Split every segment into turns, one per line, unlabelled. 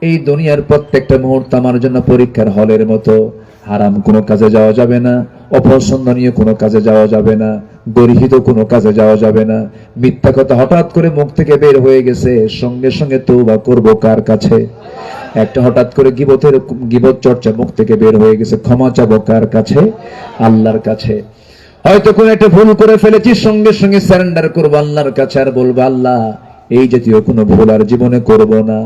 এই দুনিয়ার প্রত্যেকটা মুহূর্ত আমার জন্য পরীক্ষার হলের মতো। হারাম কোনো কাজে যাওয়া যাবে না, অপছন্দনীয় কোনো কাজে যাওয়া যাবে না, গর্হিত কোনো কাজে যাওয়া যাবে না। মিথ্যা কথা হঠাৎ করে মুখ থেকে বের হয়ে গেছে, সঙ্গে সঙ্গে তওবা করব কার কাছে? একটা হঠাৎ করে গীবত চর্চা মুখ থেকে বের হয়ে গেছে, ক্ষমা চাবো কার কাছে? আল্লাহর কাছে। হয়তো কোনো একটা ভুল করে ফেলেছি, সঙ্গে সঙ্গে সারেন্ডার করবো আল্লাহর কাছে, আর বলবো আল্লাহ এই জাতীয় কোনো ভুল আর জীবনে করব না।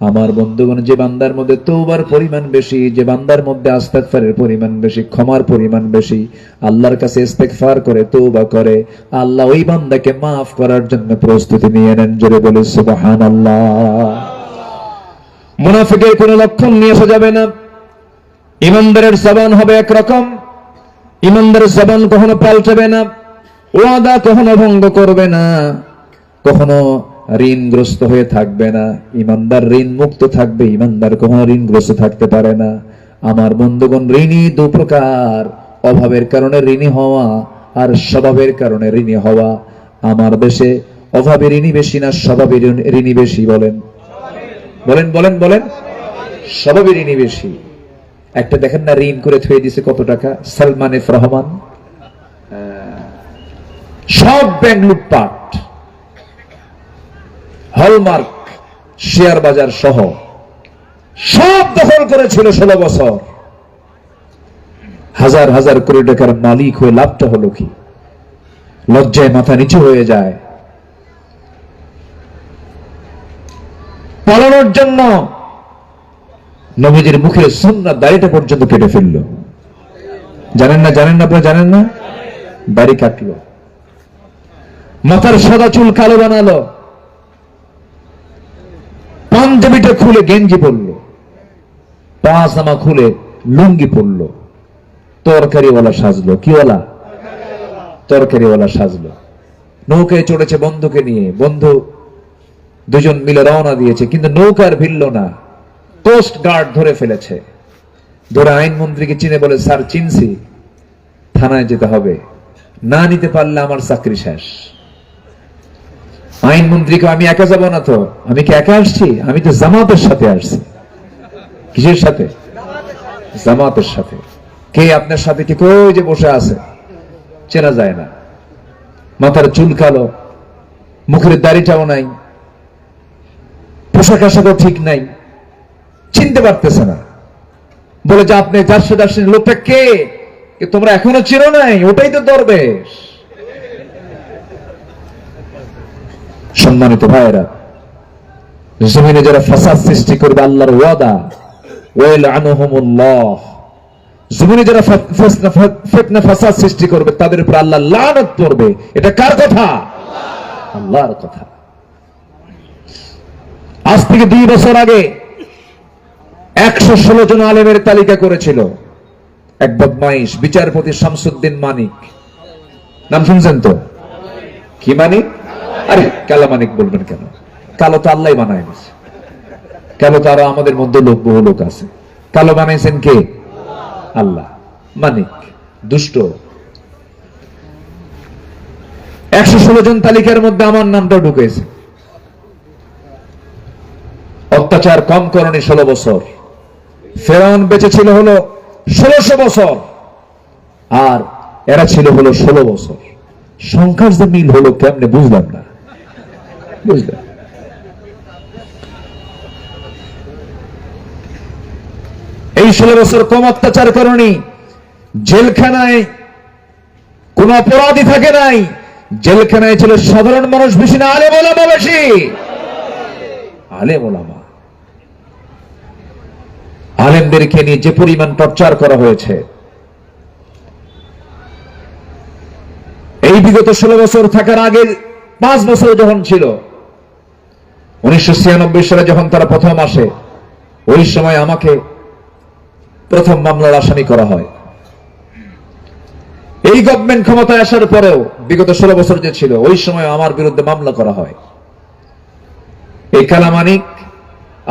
আমার বন্ধুগণ, যে বান্দার মধ্যে তওবার পরিমাণ বেশি, যে বান্দার মধ্যে ইস্তেগফারের পরিমাণ বেশি, ক্ষমার পরিমাণ বেশি, আল্লাহর কাছে ইস্তেগফার করে তওবা করে, আল্লাহ ওই বান্দাকে মাফ করার জন্য প্রস্তুতি নিয়ে নেন। জোরে বলে সুবহানাল্লাহ। মুনাফিকের কোনো লক্ষণ নিয়ে আসা যাবে না। ইমানদারের জবান হবে একরকম, ইমানদারের জবান কখনো পাল্টাবে না, ওয়াদা কখনো ভঙ্গ করবে না, কখনো ঋণগ্রস্ত হয়ে থাকবে না। ইমানদার ঋণ মুক্ত থাকবে, ইমানদার কখনো ঋণগ্রস্ত থাকতে পারে না। আমার বন্ধুগণ, ঋণী দু প্রকার, অভাবের কারণে ঋণী হওয়া আর স্বভাবের কারণে ঋণী হওয়া। আমার দেশে অভাবের ঋণী বেশি না স্বভাবের ঋণী বেশি? বলেন বলেন বলেন বলেন। স্বভাবের ঋণী বেশি। একটা দেখেন না, ঋণ করে থুয়ে দিছে কত টাকা, সালমান এফ রহমান। সব ব্যাংক লুটপাট, হলমার্ক, শেয়ার বাজার সহ সব দখল করেছিল 16 বছর। হাজার হাজার কোটি টাকার মালিক হয়ে লাভটা হলো কি? লজ্জায় মাথা নিচু হয়ে যায়। পালানোর জন্য নবীজির মুখের সুন্নাত দাড়িটা পর্যন্ত কেটে ফেললো। জানেন না? জানেন না? আপনারা জানেন না? দাড়ি কাটলো, মাথার সাদা চুল কালো বানালো, পাঞ্জাবিটা খুলে গেঞ্জি পরলো, পাজামা খুলে লুঙ্গি পরলো, তরকারিওয়ালা সাজলো। কিওয়ালা? তরকারিওয়ালা সাজলো। নৌকায় চড়েছে বন্ধুকে নিয়ে, বন্ধু দুজন মিলে রওনা দিয়েছে, কিন্তু নৌকার ভিড়ল না। কোস্ট গার্ড ধরে ফেলেছে, ধরে আইনমন্ত্রীকে চিনে বলে, স্যার চিনছি, থানায় যেতে হবে, না নিতে পারলে আমার চাকরি শেষ। আইনমন্ত্রীকে, আমি একা যাবো না তো, আমি কি একা আসছি? আমি তো জামাতের সাথে আসছি। কিসের সাথে? জামাতের সাথে। কে আপনার সাথে? কি কই যে বসে আছে, চেনা যায় না। মাথার চুল কালো, মুখের দাড়িটাও নাই, পোশাক আশাকও ঠিক নাই, চিনতে পারতেছে না। বলে যে আপনি যার সাথে আসছেন লোকটা কে? তোমরা এখনো চিনো নাই? ওটাই তো দরবেশ। সম্মানিত ভাইয়েরা, জমিনে যারা ফাসাদ সৃষ্টি করবে, আল্লাহর ওয়াদা, ওয়াইলআনুহুমুল্লাহ, জমিনে যারা ফিতনা ফাসাদ সৃষ্টি করবে তাদের উপর আল্লাহ লানত করবে। এটা কার কথা? আল্লাহর কথা। আজ থেকে 2 বছর আগে 116 জন আলেমের তালিকা করেছিল এক বদমাইশ বিচারপতি শামসুদ্দিন মানিক। নাম শুনছেন তো? কি মানিক? আরে কালা মানিক বলবেন কেন? কালো তো আল্লাহ বানায় দিয়েছে। কালো তো আরো আমাদের মধ্যে বহু লোক আছে। কালো বানাইছেন কে? আল্লাহ। মানিক দুষ্ট। 116 জন তালিকার মধ্যে আমার নামটা ঢুকেছে। অত্যাচার কম করণী 16 বছর। ফেরাউন বেঁচে ছিল হলো 1600 বছর, আর এরা ছিল হলো 16 বছর। সংখ্যার যে মিল হলো কেমনে বুঝলাম না। বুঝলেন? এই 16 বছর কম অত্যাচার করণী। জেলখানায় কোন অপরাধী থাকে নাই। জেলখানায় ছিল সাধারণ মানুষ বেশি না আলেম ওলামা বেশি? আলেম ওলামা। আলেমদেরকে নিয়ে যে পরিমাণ টর্চার করা হয়েছে, এই বিগত 16 বছর থাকার আগে 5 বছর যখন ছিল, 1996 সালে যখন তারা প্রথম আসে, ওই সময় আমাকে প্রথম মামলার আসামি করা হয়। এই গভর্নমেন্ট ক্ষমতায় আসার পরেও বিগত 16 বছর যে ছিল, ওই সময় আমার বিরুদ্ধে মামলা করা হয়। এই কালামানিক,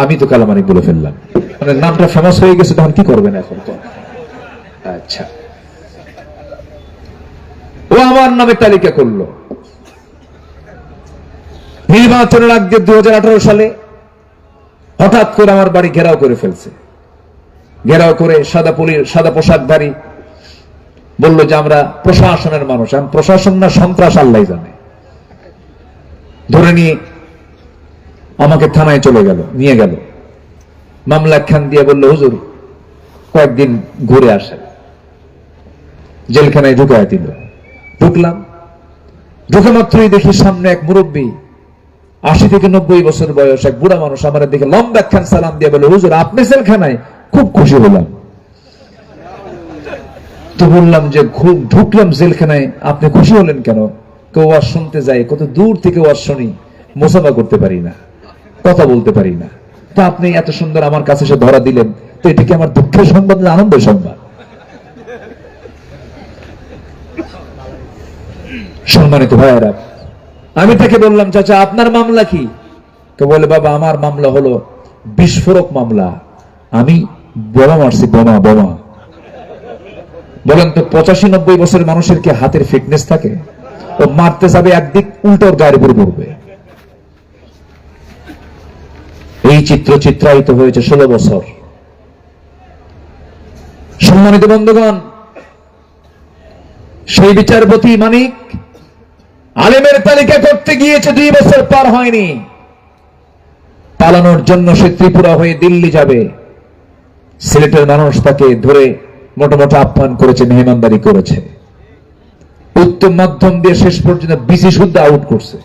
আমি তো কালামানিক বলে ফেললাম, মানে নামটা ফেমাস হয়ে গেছে, তখন কি করবেন এখন? তো আচ্ছা, ও আমার নামে তালিকা করলো। নির্বাচনের আগে 2018 সালে হঠাৎ করে আমার বাড়ি ঘেরাও করে ফেলছে, ঘেরাও করে সাদা পোশাকধারী বললো যে আমরা প্রশাসনের মানুষ। আমি প্রশাসন না সন্ত্রাস আল্লাহ জানে। ধরে নিয়ে আমাকে থানায় নিয়ে গেল, মামলা খান দিয়ে বললো হুজুর কয়েকদিন ঘুরে আসেন, জেলখানায় ঢুকায় দিল। ঢুকলাম, ঢুকে মাত্রই দেখি সামনে এক মুরব্বী 80 থেকে 90 বছর বয়স, এক বুড়া মানুষ আমার দিকে লম্বা একখান সালাম দিয়ে বলে হুজুর আপনি জেলখানায়? খুব খুশি হলাম। তো বললাম যে ঢুকলাম জেলখানায়, আপনি খুশি হলেন কেন? কেউ ওয়াজ শুনতে যায়, কত দূর থেকে ওয়াজ শুনি, মোসাফা করতে পারি না, কথা বলতে পারি না, তা আপনি এত সুন্দর আমার কাছে এসে ধরা দিলেন, তো এটা কি আমার দুঃখের সংবাদ না আনন্দের সংবাদ? সম্মানিত ভাইয়েরা, আমি তাকে বললাম চাচা আপনার মামলা কি? তো বলে বাবা আমার মামলা হলো বিস্ফোরক মামলা, আমি বোমা মারছি, বোমা। বলেন তো 85-90 বছরের মানুষের কি হাতের ফিটনেস থাকে? ও মারতে যাবে একদিক, উল্টো ওর গায়ের উপর পড়বে। এই চিত্রায়িত হয়েছে 16 বছর। সম্মানিত বন্ধুগণ, সেই বিচারপতি মানিক আলেমের তালিকা করতে গিয়েছে, 2 বছর পার হয়নি, পালানোর জন্য সে ত্রিপুরা হয়ে দিল্লি যাবে। সিলেটের মানুষ তাকে ধরে মোটামুটি আহ্বান করেছে, মেহমানদারি করেছে, উত্তম মাধ্যম দিয়ে শেষ পর্যন্ত বিসি শুদ্ধ আউট করছে।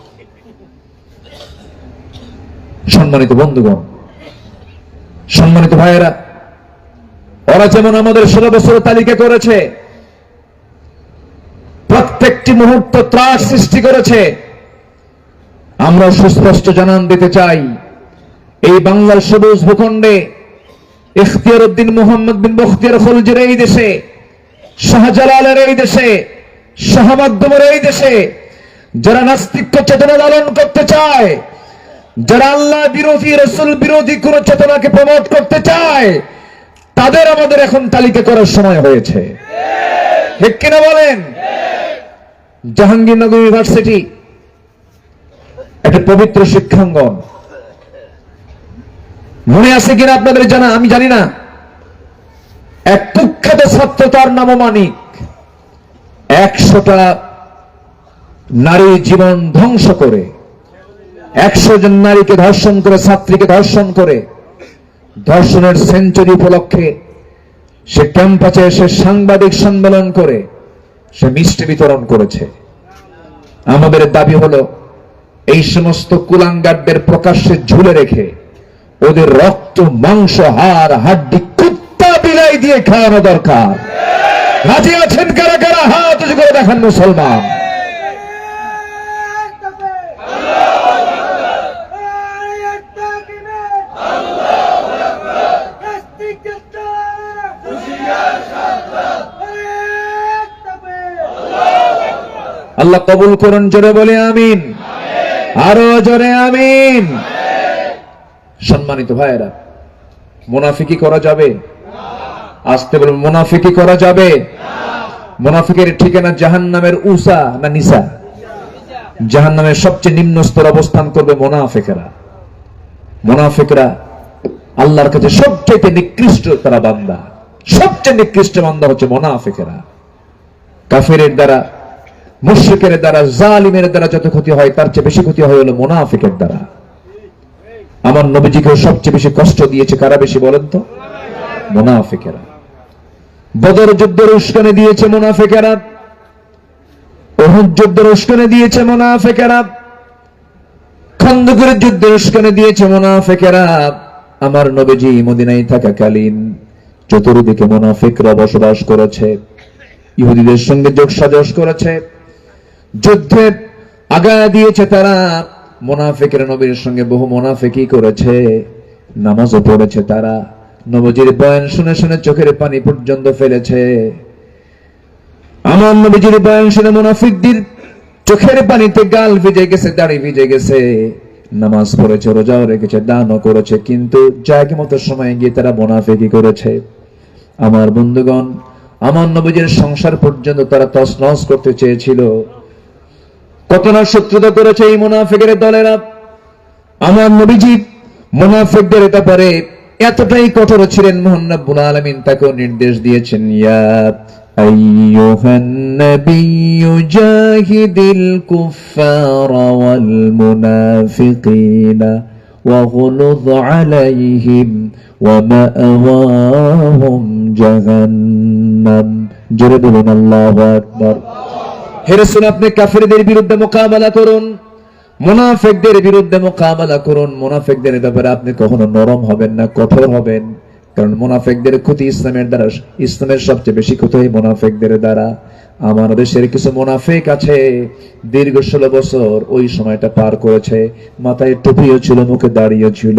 সম্মানিত বন্ধুগণ, সম্মানিত ভাইয়েরা, ওরা যেমন আমাদের 16 বছরের তালিকা করেছে, প্রত্যেকটি মুহূর্ত ত্রাস সৃষ্টি করেছে। আমরা সুস্পষ্ট জানান দিতে চাই, এই বাংলার সবুজ ভূখণ্ডে ইখতিয়ার উদ্দিন মোহাম্মদ বিন বখতিয়ার খলজির এই দেশে, শাহজালালের এই দেশে, শাহমাকদুমের এই দেশে যারা নাস্তিক্য চেতনা লালন করতে চায়, যারা আল্লাহ বিরোধী রাসূল বিরোধী কোন চেতনাকে প্রমোট করতে চায়, তাদের আমাদের এখন তালিকা করার সময় হয়েছে। ঠিক কিনা বলেন? জাহাঙ্গীরনগর ইউনিভার্সিটি একটা পবিত্র শিক্ষাঙ্গন, মনে আছে কিনা আপনাদের জানা আমি জানি না। এক কুখ্যাত ছাত্র, তার নাম মানিক, 100টা নারী জীবন ধ্বংস করে, 100 জন নারীকে ধর্ষণ করে, ছাত্রীকে ধর্ষণ করে, ধর্ষণের সেঞ্চুরি উপলক্ষে সে ক্যাম্পাসে এসে সাংবাদিক সম্মেলন করে সে মিষ্টি বিতরণ করেছে। আমাদের দাবি হলো এই সমস্ত কুলাঙ্গারদের প্রকাশ্যে ঝুলে রেখে ওদের রক্ত, মাংস, হাড়, হাড্ডি কুত্তা বিলাই দিয়ে খাওয়ানো দরকার। রাজি আছেন কারা কারা? হাত উঁচু করে দেখান মুসলমান। আল্লাহ কবুল করুন, জোরে বলে আমিন, আরো জোরে আমিন। সম্মানিত ভাইয়েরা, মুনাফিকি করা যাবে? আসতে বলুন, মুনাফিকি করা যাবে? মুনাফিকের ঠিকানা জাহান্নামের উসা না নিসা? জাহান্নামের সবচেয়ে নিম্ন স্তর অবস্থান করবে মুনাফিকেরা। মুনাফিকরা আল্লাহর কাছে সবচেয়ে নিকৃষ্ট তারা বান্দা, সবচেয়ে নিকৃষ্ট বান্দা হচ্ছে মুনাফিকেরা। কাফেরের দ্বারা, মুশরিকের দ্বারা, জালিমের দ্বারা যত ক্ষতি হয় তার চেয়ে বেশি ক্ষতি হয় হলো মুনাফিকের দ্বারা। আমার নবীজিকে সবচেয়ে বেশি কষ্ট দিয়েছে কারা বেশি বলেন তো? মুনাফিকেরা। বদর যুদ্ধের উস্কানি দিয়েছে মুনাফিকেরা, উহুদ যুদ্ধের উস্কানি দিয়েছে মুনাফিকেরা, খন্দকের যুদ্ধের উস্কানি দিয়েছে মুনাফিকেরা। আমার নবীজি মদিনায় থাকাকালীন চতুর্দিকে মুনাফিকরা বসবাস করেছে, ইহুদিদের সঙ্গে যোগসাজশ করেছে, যুদ্ধে আগায় দিয়েছে তারা। মুনাফিকের নবীর সঙ্গে বহু মুনাফিকি করেছে, নামাজও পড়েছে তারা, নবীজির বয়ান শুনে শুনে চোখের পানি পর্যন্ত ফেলেছে। আমার নবীজির বয়ান শুনে মুনাফিকদের চোখের পানিতে গাল ভিজে গেছে, দাড়ি ভিজে গেছে, নামাজ পড়েছে, রোজাও রেখেছে, দানও করেছে, কিন্তু জায়গা মতো সময় গিয়ে তারা মুনাফিকি করেছে। আমার বন্ধুগণ, আমার নবীজির সংসার পর্যন্ত তারা তছনছ করতে চেয়েছিল। কত না শত্রুতা করেছে এই মুনাফিকের দলেরা। আমার নবীজি মুনাফিকদের ব্যাপারে এতটাই কঠোর ছিলেন, মহান রব্বুল আলামিন তাকে নির্দেশ দিয়েছেন, ইয়া আইয়ুহান নাবিয়্যু জাহিদিল কুফফারা ওয়াল মুনাফিকিনা ওয়াগলুয আলাইহিম ওয়া মা'ওয়াহুম জাহান্নাম। জোরে বলুন আল্লাহু আকবার। হে রাসূল, আপনি কাফিরদের বিরুদ্ধে মোকাবেলা করুন, মুনাফিকদের বিরুদ্ধে মোকাবেলা করুন। মুনাফিকদের ব্যাপারে আপনি কখনো নরম হবেন না, কঠোর হবেন, কারণ মুনাফিকদের ক্ষতি ইসলামের দ্বারা, ইসলামের সবচেয়ে বেশি ক্ষতি হয় মুনাফিকদের দ্বারা। আমার দেশের কিছু মুনাফিক আছে, দীর্ঘ 16 বছর ওই সময়টা পার করেছে, মাথায় টুপিও ছিল, মুখে দাড়িও ছিল,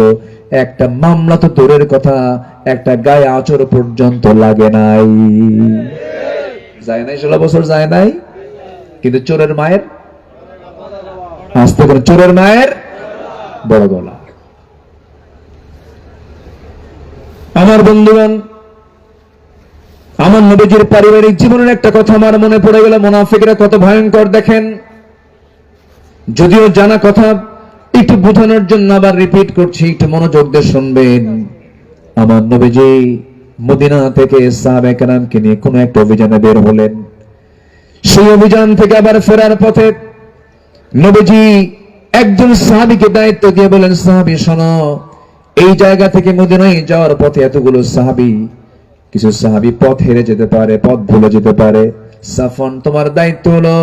একটা মামলা তো দূরের কথা, একটা গায়ে আঁচড় পর্যন্ত লাগে নাই, যায় নাই, 16 বছর যায় নাই। কিন্তু চোরের মায়ের, আসতে করে, চোরের মায়ের বড় গলা। আমার বন্ধুগণ, আমার নবীজির পারিবারিক জীবনের একটা কথা আমার মনে পড়ে গেল, মুনাফিকরা কত ভয়ঙ্কর দেখেন। যদিও জানা কথা, একটু বোঝানোর জন্য আবার রিপিট করছি, একটু মনোযোগ দিয়ে শুনবেন। আমার নবীজি মদিনা থেকে সাহাবায়ে কেরামকে নিয়ে কোন একটা অভিযানে বের হলেন। সেই অভিযান থেকে আবার ফেরার পথে নবীজি একজন সাহাবীকে দায়িত্ব দিয়ে বলেন, সাহাবী শোনো, এই জায়গা থেকে মদিনায় যাওয়ার পথে এতগুলো সাহাবী, কিছু সাহাবী পথ হেরে যেতে পারে, পথ ভুলে যেতে পারে। সাফওয়ান, তোমার দায়িত্ব হলো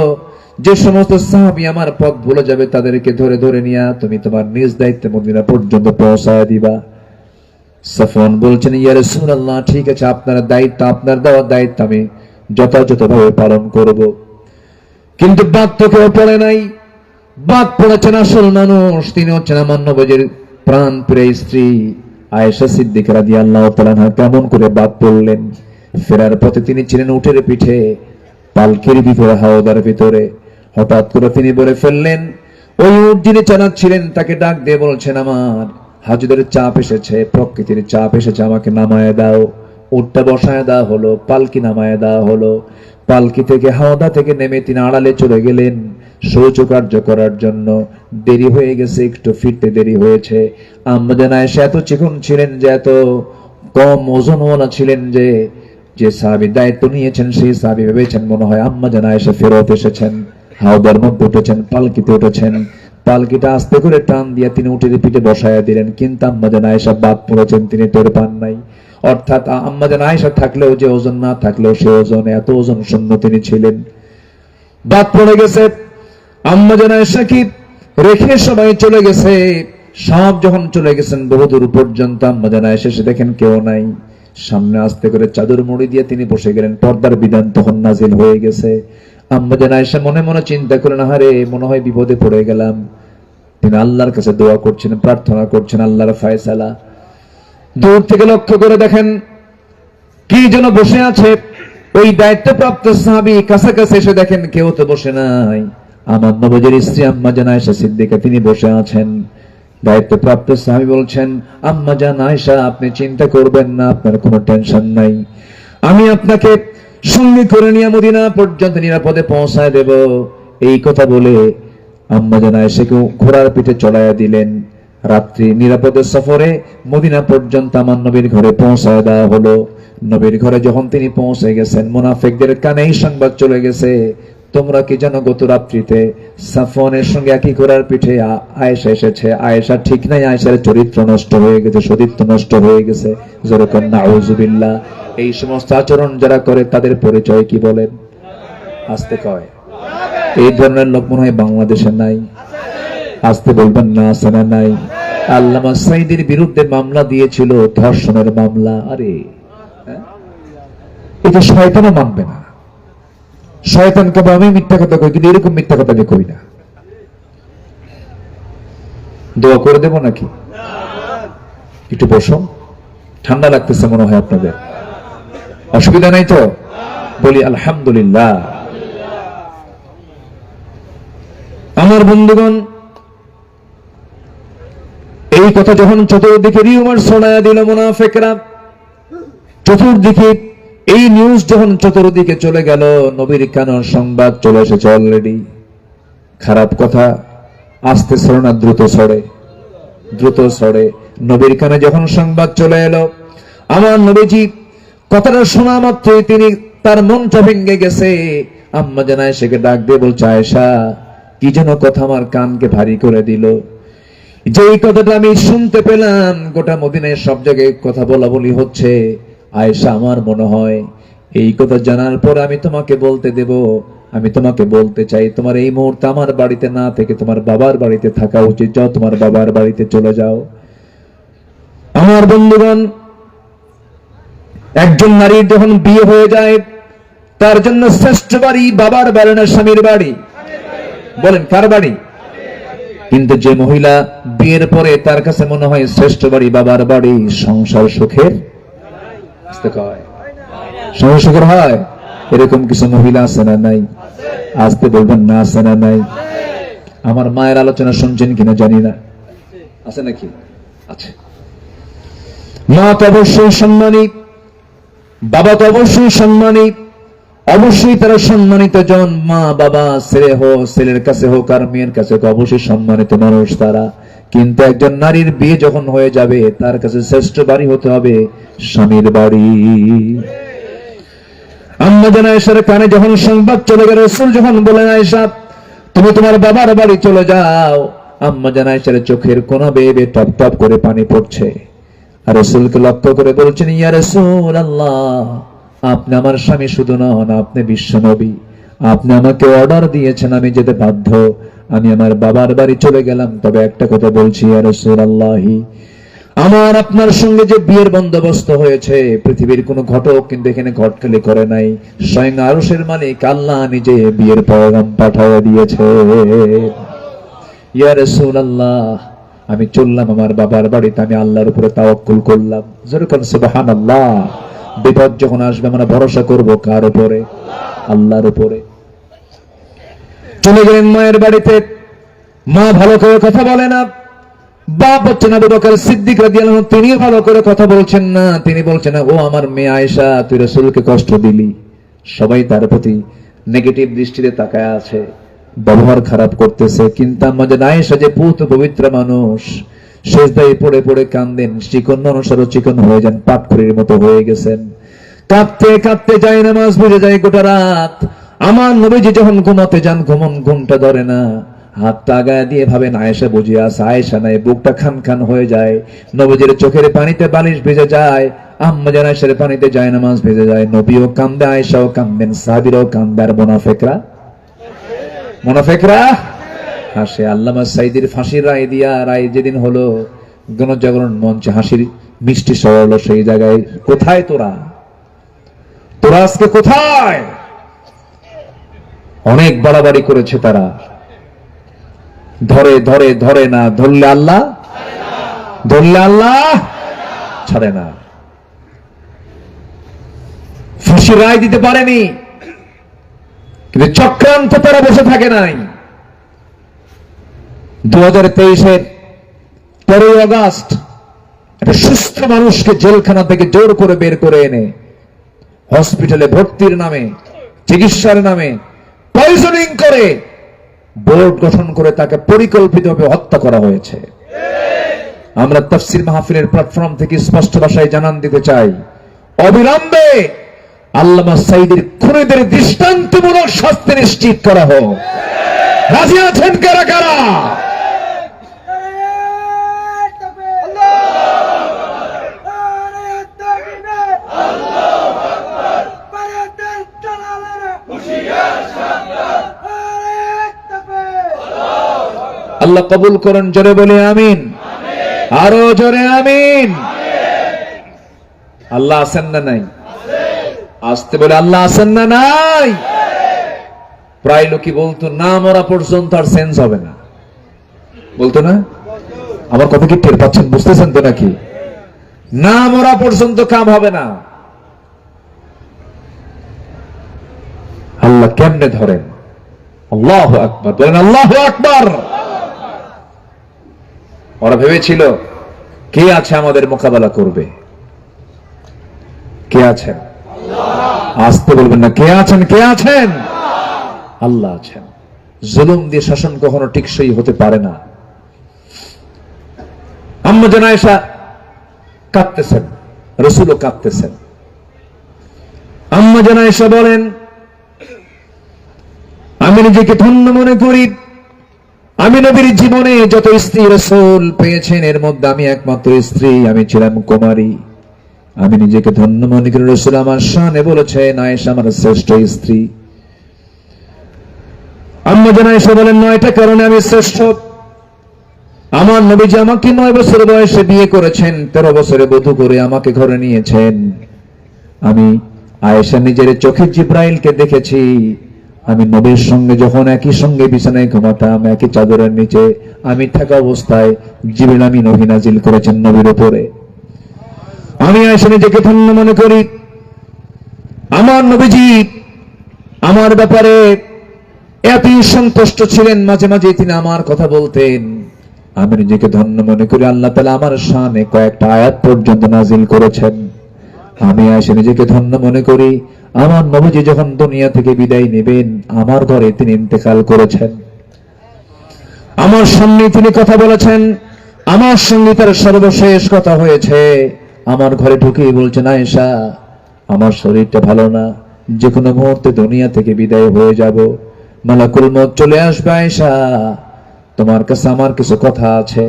যে সমস্ত সাহাবী আমার পথ ভুলে যাবে তাদেরকে ধরে ধরে নিয়ে তুমি তোমার নিজ দায়িত্বে মদিনা পর্যন্ত পৌঁছায় দিবা। সাফওয়ান বলছেন, ইয়া রাসূলুল্লাহ, ঠিক আছে, আপনার দায়িত্ব, আপনার দেওয়া দায়িত্ব আমি যথাযথভাবে পালন করব। কিন্তু বাদ তো কেউ পড়ে নাই, বাদ পড়েছেন আসল মানুষ, তিনি হচ্ছেন আমার নবীজির প্রাণ প্রিয় স্ত্রী আয়েশা সিদ্দিকা রাদিয়াল্লাহু তাআলা আনহা। কেমন করে বাদ পড়লেন? ফেরার পথে তিনি ছিলেন উটের পিঠে, পালকির ভিতরে, হাওদার ভিতরে। হঠাৎ করে তিনি বলে ফেললেন, ওই উট যিনি চালাচ্ছিলেন তাকে ডাক দিয়ে বলছেন, আমার হাজুদের চাপ এসেছে, প্রকৃতির চাপ এসেছে, আমাকে নামায় দাও। উটটা বসায় দেওয়া হলো, পালকি নামায় দেওয়া হলো। পালকি থেকে, হাওদা থেকে নেমে তিনি আড়ালে চলে গেলেন শৌচ কার্য করার জন্য। দেরি হয়ে গেছে, একটু ফিরতে দেরি হয়েছে। আম্মা জান আয়েশা এত চিকন ছিলেন যে, এত কম ওজনওয়ালা ছিলেন যে, যে সাহাবী দায়িত্ব নিয়েছেন সেই সাহাবী ভেবেছেন মনে হয় আম্মা জান আয়েশা ফেরত এসেছেন, হাওদার মধ্যে উঠেছেন, পালকিতে উঠেছেন। পালকিটা আস্তে করে টান দিয়ে তিনি উটের পিঠে বসায়া দিলেন, কিন্তু আম্মা জান আয়েশা বাদ পড়েছেন, তিনি টের পান নাই। অর্থাৎ আম্মা জান আয়েশা থাকলেও যে ওজন, না থাকলেও সে ওজন, এত ওজন শূন্য তিনি ছিলেন। বাদ পড়ে গেছে। আম্মা জান আয়েশা কি রেখে সবাই চলে গেছে। সব যখন চলে গেছেন বহুদূর পর্যন্ত, আম্মা জান আয়েশা এসে দেখেন কেউ নাই। সামনে আস্তে করে চাদর মুড়ি দিয়ে তিনি বসে গেলেন। পর্দার বিধান তখন নাজিল হয়ে গেছে। আম্মা জান আয়েশা মনে মনে চিন্তা করেন, আহারে, মনে হয় বিপদে পড়ে গেলাম। তিনি আল্লাহর কাছে দোয়া করছেন, প্রার্থনা করছেন, আল্লাহর ফয়সালা। দূর থেকে লক্ষ্য করে দেখেন কি যেন বসে আছে। ওই দায়িত্বপ্রাপ্ত সাহাবী কাছাকাছি এসে দেখেন কেউ তো বসে নাই। আমার নবীজির স্ত্রী আম্মা জান আয়েশা সিদ্দিকা, তিনি বসে আছেন। দায়িত্বপ্রাপ্ত সাহাবী বলছেন, আম্মা জান আয়েশা, আপনি চিন্তা করবেন না, আপনার কোনো টেনশন নাই, আমি আপনাকে সঙ্গে করে নিয়ে মদিনা পর্যন্ত নিরাপদে পৌঁছায় দেব। এই কথা বলে আম্মা জান আয়েশাকে ঘোড়ার পিঠে চড়াইয়া দিলেন। রাত্রি নিরাপদে সফরে মদিনা পর্যন্ত আমার নবীর ঘরে পৌঁছায় দেওয়া হলো। নবীর ঘরে যখন তিনি পৌঁছে গেছেন, মুনাফিকদের কানে এই সংবাদ চলে গেছে, তোমরা কি জানো গত রাত্রিতে সাফওয়ানের সঙ্গে একই ঘোড়ার পিঠে আয়েশা এসেছে। আয়েশা ঠিক নাই, আয়েশার চরিত্র নষ্ট হয়ে গেছে, সতীত্ব নষ্ট হয়ে গেছে। যেরকম নাউজুবিল্লাহ। এই সমস্ত আচরণ যারা করে তাদের পরিচয় কি বলেন? আসতে কয়, এই ধরনের লোক মনে হয় বাংলাদেশে নাই। আসতে বলবেন না, আছে না নাই? আল্লামা সাঈদীর বিরুদ্ধে মামলা দিয়েছিল, ধর্ষণের মামলা। আরে এটা শয়তানও মানবে না। শয়তান কবে আমি মিথ্যা কথা কই, কিন্তু এরকম মিথ্যা কথা আমি কই না। দোয়া করে দেব নাকি? একটু বসো, ঠান্ডা লাগতেছে মনে হয় আপনাদের, অসুবিধা নাই তো? বলি আলহামদুলিল্লাহ। আমার বন্ধুগণ, এই কথা যখন চতুর্দিকে রিউমার ছড়ায়া দিল মুনাফিকরা, চতুর্দিকে এই নিউজ যখন চতুর্দিকে চলে গেল, নবীর কানে সংবাদ চলে এসেছে অলরেডি। খারাপ কথা আস্তে ছড়ে না, দ্রুত ছড়ে, দ্রুত ছড়ে। নবীর কানে যখন সংবাদ চলে এলো, আমার নবীজি কথাটা শোনা মাত্রই তিনি তার মনটা ভেঙে গেছে। আম্মা জান আয়েশাকে ডাক দিয়ে বলছে, আয়েশা, কি যেন কথা আমার কানকে ভারী করে দিল। যেই কথাটা আমি শুনতে পেলাম, গোটা মদিনায় সব জায়গায় কথা বলা বলি হচ্ছে। আয়েশা, আমার মনে হয় এই কথা জানার পর আমি তোমাকে বলতে দেব, আমি তোমাকে বলতে চাই, তোমার এই মুহূর্তে আমার বাড়িতে না থেকে তোমার বাবার বাড়িতে থাকা উচিত। যাও, তোমার বাবার বাড়িতে চলে যাও। আমার বন্ধুগণ, একজন নারীর যখন বিয়ে হয়ে যায়, তার জন্য শ্রেষ্ঠ বাড়ি বাবার বাড়ি না স্বামীর বাড়ি? বলেন, কার বাড়ি? কিন্তু যে মহিলা বিয়ের পরে তার কাছে মনে হয় শ্রেষ্ঠ বাড়ি বাবার বাড়ি, সংসার সুখের সংসার সুখের হয়। এরকম কিছু মহিলা আছে না নাই? আসতে বলবেন না, আছে না নাই? আমার মায়ের আলোচনা শুনছেন কিনা জানি না, আছে নাকি? আছে। মা তো অবশ্যই সম্মানী, বাবা তো অবশ্যই সম্মানী, অবশ্যই তারা সম্মানিত জন। মা বাবা, ছেলে হোক, ছেলের কাছে হোক আর মেয়ের কাছে হোক, অবশ্যই সম্মানিত মানুষ তারা। কিন্তু একজন নারীর বিয়ে যখন হয়ে যাবে, তার কাছে শ্রেষ্ঠ বাড়ি হতে হবে স্বামীর বাড়ি। আম্মা জান আয়েশার কানে যখন সংবাদ চলে গেল, রাসূল যখন বলেন, আয়েশা, তুমি তোমার বাবার বাড়ি চলে যাও, আম্মা জান আয়েশার চোখের কোনা বেয়ে বেয়ে টপ টপ করে পানি পড়ছে। আর রাসূলকে লক্ষ্য করে বলছেন, ইয়া রাসূলুল্লাহ, আপনি আমার স্বামী শুধু নন, আপনি বিশ্ব নবী। আপনি আমাকে অর্ডার দিয়েছেন, আমি যেতে বাধ্য। আমি আমার বাবার বাড়ি চলে গেলাম। তবে একটা কথা বলছি, ইয়া রাসূলুল্লাহ, আমার আপনার সঙ্গে যে বিয়ের বন্দোবস্ত হয়েছে, পৃথিবীর কোন ঘটক কিন্তু এখানে ঘটকালি করে নাই। স্বয়ং আরশের মালিক আল্লাহ নিজে বিয়ের পয়গাম পাঠিয়ে দিয়েছে। ইয়া রাসূলুল্লাহ, আমি চললাম আমার বাবার বাড়িতে, আমি আল্লাহর উপরে তাওয়াক্কুল করলাম। যেরকম সুবহানাল্লাহ। বিপদ যখন আসবে আমরা ভরসা করব কার উপরে? আল্লাহর উপরে। চলে গেলেন মায়ের বাড়িতে। মা ভালো করে কথা বলে না। বাপ হচ্ছেন আবু বকর সিদ্দিক রাদিয়াল্লাহু আনহু, তিনি ভালো করে কথা বলছেন না। তিনি বলছেন, ও আমার মেয়ে আয়েশা, তুই রাসূলকে কষ্ট দিলি। সবাই তার প্রতি নেগেটিভ দৃষ্টিতে তাকায় আছে, ব্যবহার খারাপ করতেছে। কিন্তু আম্মা জান আয়েশা যে পুত পবিত্র মানুষ, সেজদায় পড়ে পড়ে কান্দেন, চিকন মানুষেরও চিকন হয়ে যান, পাটখড়ির মতো হয়ে গেছেন। কাঁদতে কাঁদতে যায় নামাজ বুঝে যায় গোটা রাত। আমার নবীজি যখন ঘুমাতে যান, ঘুমটা ধরে না। হাতটা আগায় দিয়ে ভাবেন আয়েশা বুঝে আছে, আয়েশা নাই, বুকটা খান খান হয়ে যায়। নবীজির চোখের পানিতে বালিশ ভেজে যায়, আম্মা জান আয়েশার পানিতে যায় নামাজ ভেজে যায়। নবীও কান্দে, আয়েশাও কান্দেন, সাহাবীরাও কান্দে, আর মুনাফিকরা হাসে। আল্লামা সাইদির ফাঁসির রায় দিয়া, রায় যেদিন হলো, গণজাগরণ মঞ্চে হাসির মিষ্টি সরল, সেই জায়গায় কোথায় তোরা আজকে কোথায়? অনেক বাড়াবাড়ি করেছে তারা। ধরে ধরে ধরে না, ধরলে আল্লাহ ছাড়ে না। ফাঁসির রায় দিতে পারেনি, কিন্তু চক্রান্ত তারা বসে থাকে নাই। 2023-এর 13 আগস্ট একটা সুস্থ মানুষকে জেলখানা থেকে জোর করে বের করে এনে হসপিটালে ভর্তির নামে, চিকিৎসার নামে পয়জনিং করে বোর্ড গঠন করে তাকে পরিকল্পিতভাবে হত্যা করা হয়েছে। আমরা তাফসীর মাহফিলের প্ল্যাটফর্ম থেকে স্পষ্ট ভাষায় জানান দিতে চাই, অবিলম্বে আল্লামা সাইদির খুনিদের দৃষ্টান্তমূলক শাস্তি নিশ্চিত করা হোক। রাজি আছেন কারা কারা? আল্লাহ কবুল করেন, জোরে বলে আমিন। আরো জোরে আমিন। আল্লাহ আছেন না নাই? আসতে বলে আল্লাহ আছেন না নাই? প্রায় লোকই বলতো, না মরা পর্যন্ত আর সেন্স হবে না, বলতো না? আমার কথা কি টের পাচ্ছেন, বুঝতেছেন তো নাকি? না মরা পর্যন্ত কাম হবে না। আল্লাহ কেমনে ধরেন? আল্লাহু আকবার, বলেন আল্লাহু আকবার। ওরা ভেবেছিল কে আছে আমাদের মোকাবেলা করবে? কে আছেন? আসতে বলবেন না, কে আছেন? কে আছেন? আল্লাহ আছেন। জুলুম দিয়ে শাসন কখনো টিকসই হতে পারে না। আম্মা জান আয়েশা কাঁদতেছেন, রাসূলও কাঁদতেছেন। আম্মা জান আয়েশা বলেন, আমি নিজেকে ধন্য মনে করি, আমি নবীর জীবনে যত স্ত্রী রাসূল পেয়েছেন এর মধ্যে আমি একমাত্র স্ত্রী, আমি ছিলাম কুমারী। আমি নিজেকে ধন্য মনে করি, রাসূল আমার শানে বলেছেন আয়েশা আমার শ্রেষ্ঠ স্ত্রী। আম্মা জান আয়েশা বলেন, 9টা কারণে আমি শ্রেষ্ঠ। আমার নবীজি আমাকে 9 বছর বয়সে বিয়ে করেছেন, 13 বছরে বধূ করে আমাকে ঘরে নিয়েছেন। আমি আয়েশা নিজের চোখে জিব্রাইলকে দেখেছি। আমি নবীর সঙ্গে যখন একই সঙ্গে বিছানায় ঘুমাতাম, একই চাদরের নিচে আমি থাকা অবস্থায় জিবরিল আমিন ওহী নাজিল করেছেন নবীর উপরে। আমি আয়েশা নিজেকে ধন্য মনে করি, আমার নবীজি আমার ব্যাপারে এতই সন্তুষ্ট ছিলেন, মাঝে মাঝে তিনি আমার কথা বলতেন। আমি নিজেকে ধন্য মনে করি, আল্লাহ তাআলা আমার শানে কয়েকটা আয়াত পর্যন্ত নাজিল করেছেন। আমি আয়েশা নিজেকে ধন্য মনে করি, আমার নবীজি যখন দুনিয়া থেকে বিদায় নেবেন আমার ঘরে তিনি ইন্তেকাল করেছেন, আমার সামনে তিনি কথা বলেছেন, আমার সঙ্গে তার সর্বশেষ কথা হয়েছে। আমার ঘরে ঢুকেই বলছেন, আয়েশা আমার শরীরটা ভালো না, যে কোনো মুহূর্তে দুনিয়া থেকে বিদায় হয়ে যাব, মালাকুল মউত চলে আসবে, আয়েশা তোমার কাছে আমার কিছু কথা আছে।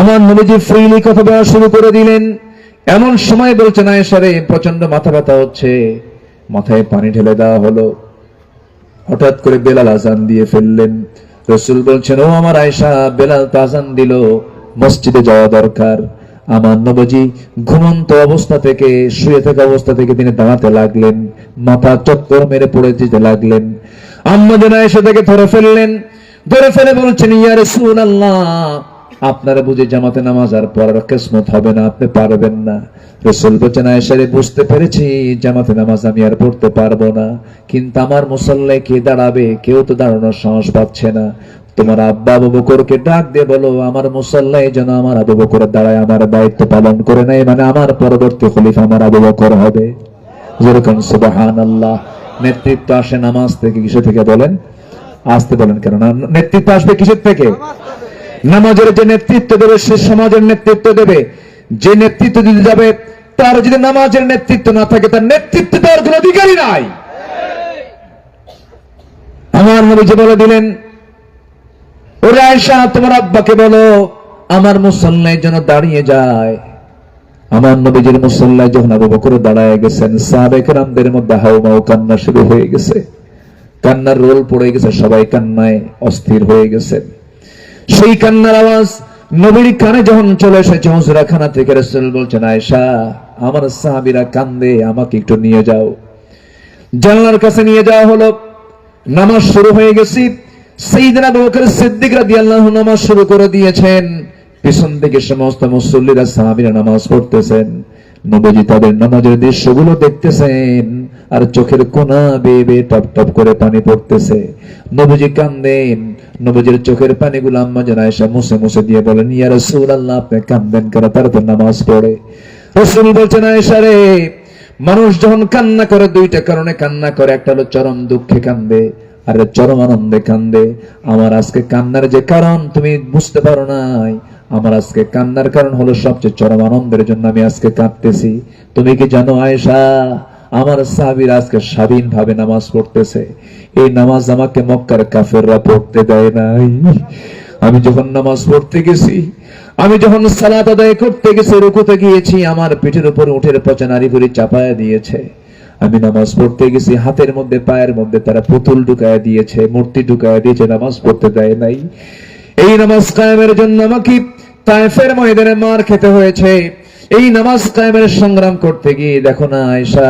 আমার নবীজি ফ্রিলি কথা বলা শুরু করে দিলেন। এমন সময় বলছেন, আয়েশা রে প্রচন্ড মাথা ব্যথা হচ্ছে, মাথায় পানি ঢেলে দেওয়া হলো। হঠাৎ করে বেলাল আজান দিয়ে ফেললেন। রাসূল বলছেন, ও আমার আয়েশা, বেলাল তো আজান দিল, মসজিদে যাওয়া দরকার। আমার নবীজি ঘুমন্ত অবস্থা থেকে, শুয়ে থাকা অবস্থা থেকে তিনি দাঁড়াতে লাগলেন, মাথা চক্কর মেরে পড়ে যেতে লাগলেন। আম্মা জান আয়েশা তাকে ধরে ফেললেন, ধরে ফেলে বলছেন, ইয়া রাসূলুল্লাহ আপনারা বুঝে জামাতে নামাজ আর পড়ার কিসমত হবে না, আপনি পারবেন না। রাসূল বলেন, আয়েশা রে বুঝতে পেরেছি জামাতে নামাজ আমি আর পড়তে পারবো না, কিন্তু আমার মুসল্লায় কে দাঁড়াবে, কেউ তো দাঁড়ানোর সাহস পাচ্ছে না। তোমার আব্বা আবু বকরকে ডাক দিয়ে বলো আমার মুসল্লায় যেন আমার আবু বকর দাঁড়ায় আমার দায়িত্ব পালন করে নেয়, মানে আমার পরবর্তী খলিফা আমার আবু বকর হবে। যেরকম সুবহানাল্লাহ। নেতৃত্ব আসে নামাজ থেকে, কিসে থেকে বলেন? আসতে বলেন কেন? নেতৃত্ব আসবে কিসের থেকে? নামাজের যে নেতৃত্ব দেবে সে সমাজের নেতৃত্ব দেবে। যে নেতৃত্ব দিতে যাবে তার যদি নামাজের নেতৃত্ব না থাকে তার নেতৃত্ব দেওয়ার কোনো অধিকারই নাই। আমার নবীজি বলে দিলেন, ওরে আয়েশা তোমার আব্বাকে বলো আমার মুসল্লায় যেন দাঁড়িয়ে যায়। আমার নবীজির মুসল্লায় যখন আবু বকর দাঁড়ায় গেছেন, সাহাবায়ে কেরামদের মধ্যে হাউমাউ কান্না শুরু হয়ে গেছে, কান্নার রোল পড়ে গেছে, সবাই কান্নায় অস্থির হয়ে গেছেন। সেই কান্নার আওয়াজ নবীর কানে যখন চলে এসেছে হুজরাখানা থেকে, রাসূল বলছেন, আয়েশা আমার সাহাবীরা কান্দে, আমাকে একটু নিয়ে যাও। জানালার কাছে নিয়ে যাওয়া হলো। নামাজ শুরু হয়ে গেছে। সাইয়েদনা আবু বকর সিদ্দিক রাদিয়াল্লাহু আনহু নামাজ শুরু করে দিয়েছেন। পিছন থেকে সমস্ত মুসল্লিরা সাহাবীরা নামাজ পড়তেছেন। নবীজি তাদের নামাজের দৃশ্যগুলো দেখতেছেন, আর চোখের কোনা বেয়ে বেয়ে টপ টপ করে পানি পড়তেছে। নবীজি কান্দেন, নবীজির চোখের পানিগুলো আম্মা জান আয়েশা মুছে মুছে দিয়ে বলেন, ইয়া রাসূলুল্লাহ আপনি কান্দেন কেন? তারা তো নামাজ পড়ে। রাসূল বলছেন, আয়েশা রে মানুষ যখন কান্না করে দুইটা কারণে কান্না করে, একটা হলো চরম দুঃখে কান্দে, আর চরম আনন্দে কান্দে। আমার আজকে কান্নার যে কারণ তুমি বুঝতে পারো নাই, আমার আজকে কান্নার কারণ হলো সবচেয়ে চরম আনন্দের জন্য আমি আজকে কাঁদতেছি। তুমি কি জানো আয়েশা, আমার সাহাবীরা আজকে স্বাধীনভাবে নামাজ পড়তেছে। এই নামাজ আমাকে মক্কার কাফেররা পড়তে দেয় নাই। আমি যখন নামাজ পড়তে গেছি, আমি যখন সালাত আদায় করতে গেছি, রুকুতে গিয়েছি, আমার পিঠের উপর উঠের পচা নারী ভুঁড়ি চাপায়া দিয়েছে। আমি নামাজ পড়তে গেছি, হাতের মধ্যে পায়ের মধ্যে তারা পুতুল ঢুকায়া দিয়েছে, মূর্তি ঢুকায়া দিয়েছে, নামাজ পড়তে দেয় নাই। এই নামাজ কায়েমের জন্য আমাকে তায়েফের ময়দানে মার খেতে হয়েছে। এই নামাজ কায়েমের সংগ্রাম করতে গিয়ে দেখো না আয়েশা,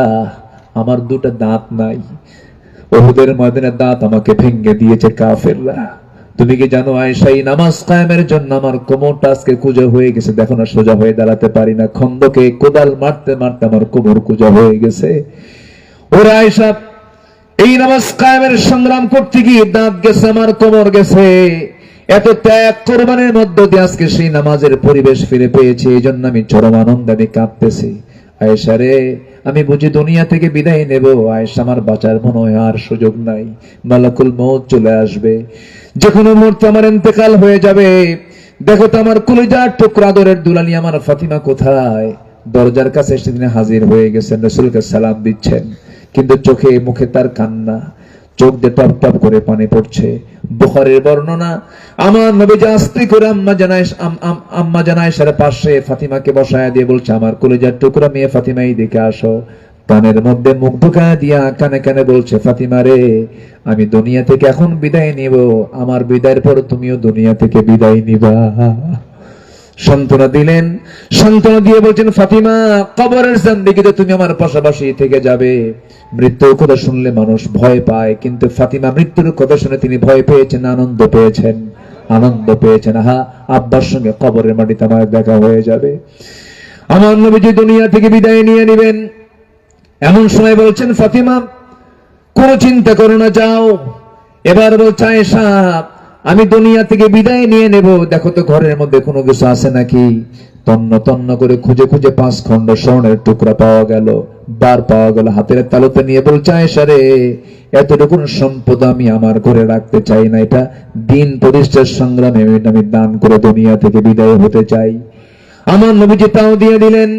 আমার দুটো দাঁত নাই। উহুদের ময়দানে দাঁত আমাকে ভেঙে দিয়েছে কাফেররা। তুমি কি জানো আয়েশা, এই নামাজ কায়েমের জন্য আমার কোমরটা আজকে কুঁজো হয়ে গেছে, দেখো না সোজা হয়ে দাঁড়াতে পারি না। খন্দকে কোদাল মারতে মারতে আমার কোমর কুঁজো হয়ে গেছে। ওরে আয়েশা, এই নামাজ কায়েমের সংগ্রাম করতে গিয়ে দাঁত গেছে, আমার কোমর গেছে। এত ত্যাগ কোরবানির মধ্য দিয়ে আজকে সেই নামাজের পরিবেশ ফিরে পেয়েছি, এই জন্য আমি চরম আনন্দে আমি কাঁদতেছি। আয়েশা রে আমি বুঝি দুনিয়া থেকে বিদায় নেব, আয়েশা আমার বাঁচার মনে হয় আর সুযোগ নাই। মালাকুল মউত চলে আসবে, যে কোনো মুহূর্তে আমার ইন্তেকাল হয়ে যাবে। দেখো তো আমার কলিজার টুকরা আদরের দুলালি আমার ফাতিমা কোথায়। দরজার কাছে এসে তিনি হাজির হয়ে গেছেন, রাসূলকে সালাম দিচ্ছেন, কিন্তু চোখে মুখে তার কান্না, চোখ দিয়ে টপ টপ করে পানি পড়ছে। বুখারীর বর্ণনা, আমার নবীজি আস্তে করে আম্মা জানায়েশার পাশে ফাতিমাকে বসায় দিয়ে বলছে, আমার কলিজার টুকরা মেয়ে ফাতিমা এইদিকে আসো। কানের মধ্যে মুখ ঢুকায় দিয়া কানে কানে বলছে, ফাতিমা রে, আমি দুনিয়া থেকে এখন বিদায় নিব, আমার বিদায়ের পর তুমিও দুনিয়া থেকে বিদায় নিবা। সান্ত্বনা দিলেন, সান্ত্বনা দিয়ে বলছেন, ফাতিমা, কবরের জিন্দেগিতে তুমি আমার পাশাপাশি থেকে যাবে। মৃত্যুর কথা শুনলে মানুষ ভয় পায়, কিন্তু ফাতিমা মৃত্যুর কথা শুনে তিনি ভয় পেয়েছেন, আনন্দ পেয়েছেন, আনন্দ পেয়েছেন। আহা, আব্বার সঙ্গে কবরের মাটিতে আমার দেখা হয়ে যাবে। আমার নবীজি দুনিয়া থেকে বিদায় নিয়ে নেবেন। এমন সময় বলছেন, ফাতিমা, কোনো চিন্তা করো না, যাও। এবার বলছে, আয়েশা, আমি দুনিয়া থেকে বিদায় নিয়ে নেব, দেখো তো ঘরের মধ্যে কোনো কিছু আছে নাকি। তন্ন তন্ন করে খুঁজে খুঁজে 5 খণ্ড স্বর্ণের টুকরা পাওয়া গেল, বার পাওয়া গেল, হাতের তালুতে নিয়ে বলছে, আয়েশা রে, এতটুকু সম্পদ আমি আমার ঘরে রাখতে চাই না, এটা দিন প্রতিষ্ঠার সংগ্রামে আমি দান করে দুনিয়া থেকে বিদায় হতে চাই। আমার নবীজি তাও দিয়ে দিলেন।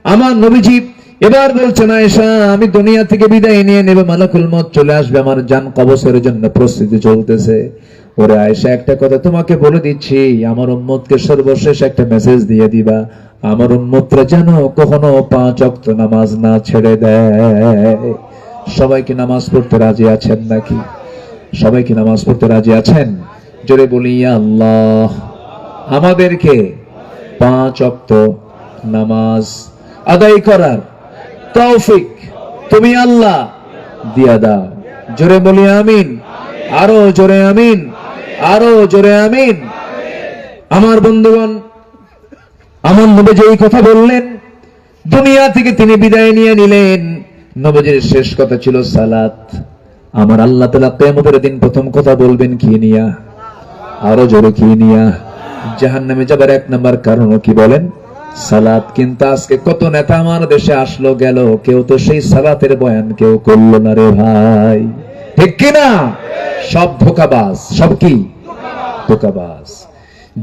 আমার নবীজি এবার বলছেন, আয়েশা, আমি দুনিয়া থেকে বিদায় নিয়ে নেব, মালাকুল মউত চলে আসবে, আমার জান কবজের জন্য প্রস্তুতি চলতেছে। ওরে আয়েশা, একটা কথা তোমাকে বলে দিচ্ছি, আমার উম্মতকে সর্বশেষ একটা মেসেজ দিয়ে দিবা, আমার উম্মতরা যেন কখনো 5 ওয়াক্ত নামাজ না ছেড়ে দেয়। সবাই কি নামাজ পড়তে রাজি আছেন নাকি? সবাই কি নামাজ পড়তে রাজি আছেন? জোরে বলি, ইয়া আল্লাহ, আমাদেরকে 5 ওয়াক্ত নামাজ আদায় করার তৌফিক তুমি আল্লাহ দিয়া দাও। জোরে বলি আমিন, আরো জোরে আমিন, আরো জোরে আমিন। আমার বন্ধুগণ, আমার নবীজি এই কথা বললেন, দুনিয়া থেকে তিনি বিদায় নিয়ে নিলেন। নবীজির শেষ কথা ছিল সালাত। আমার আল্লাহ তাআলা কিয়ামতের দিন প্রথম কথা বলবেন কি নিয়া? আরো জোরে কি নিয়া? জাহান্নামে যাবার 1 নাম্বার কারণ কি বলেন? সালাত। কিন্তু আজকে কত নেতা আমার দেশে আসলো গেল, কেউ তো সেই সালাতের বয়ান কেউ করলো না রে ভাই, ঠিক কিনা? সব ধোঁকাবাজ, সব কি ধোঁকাবাজ।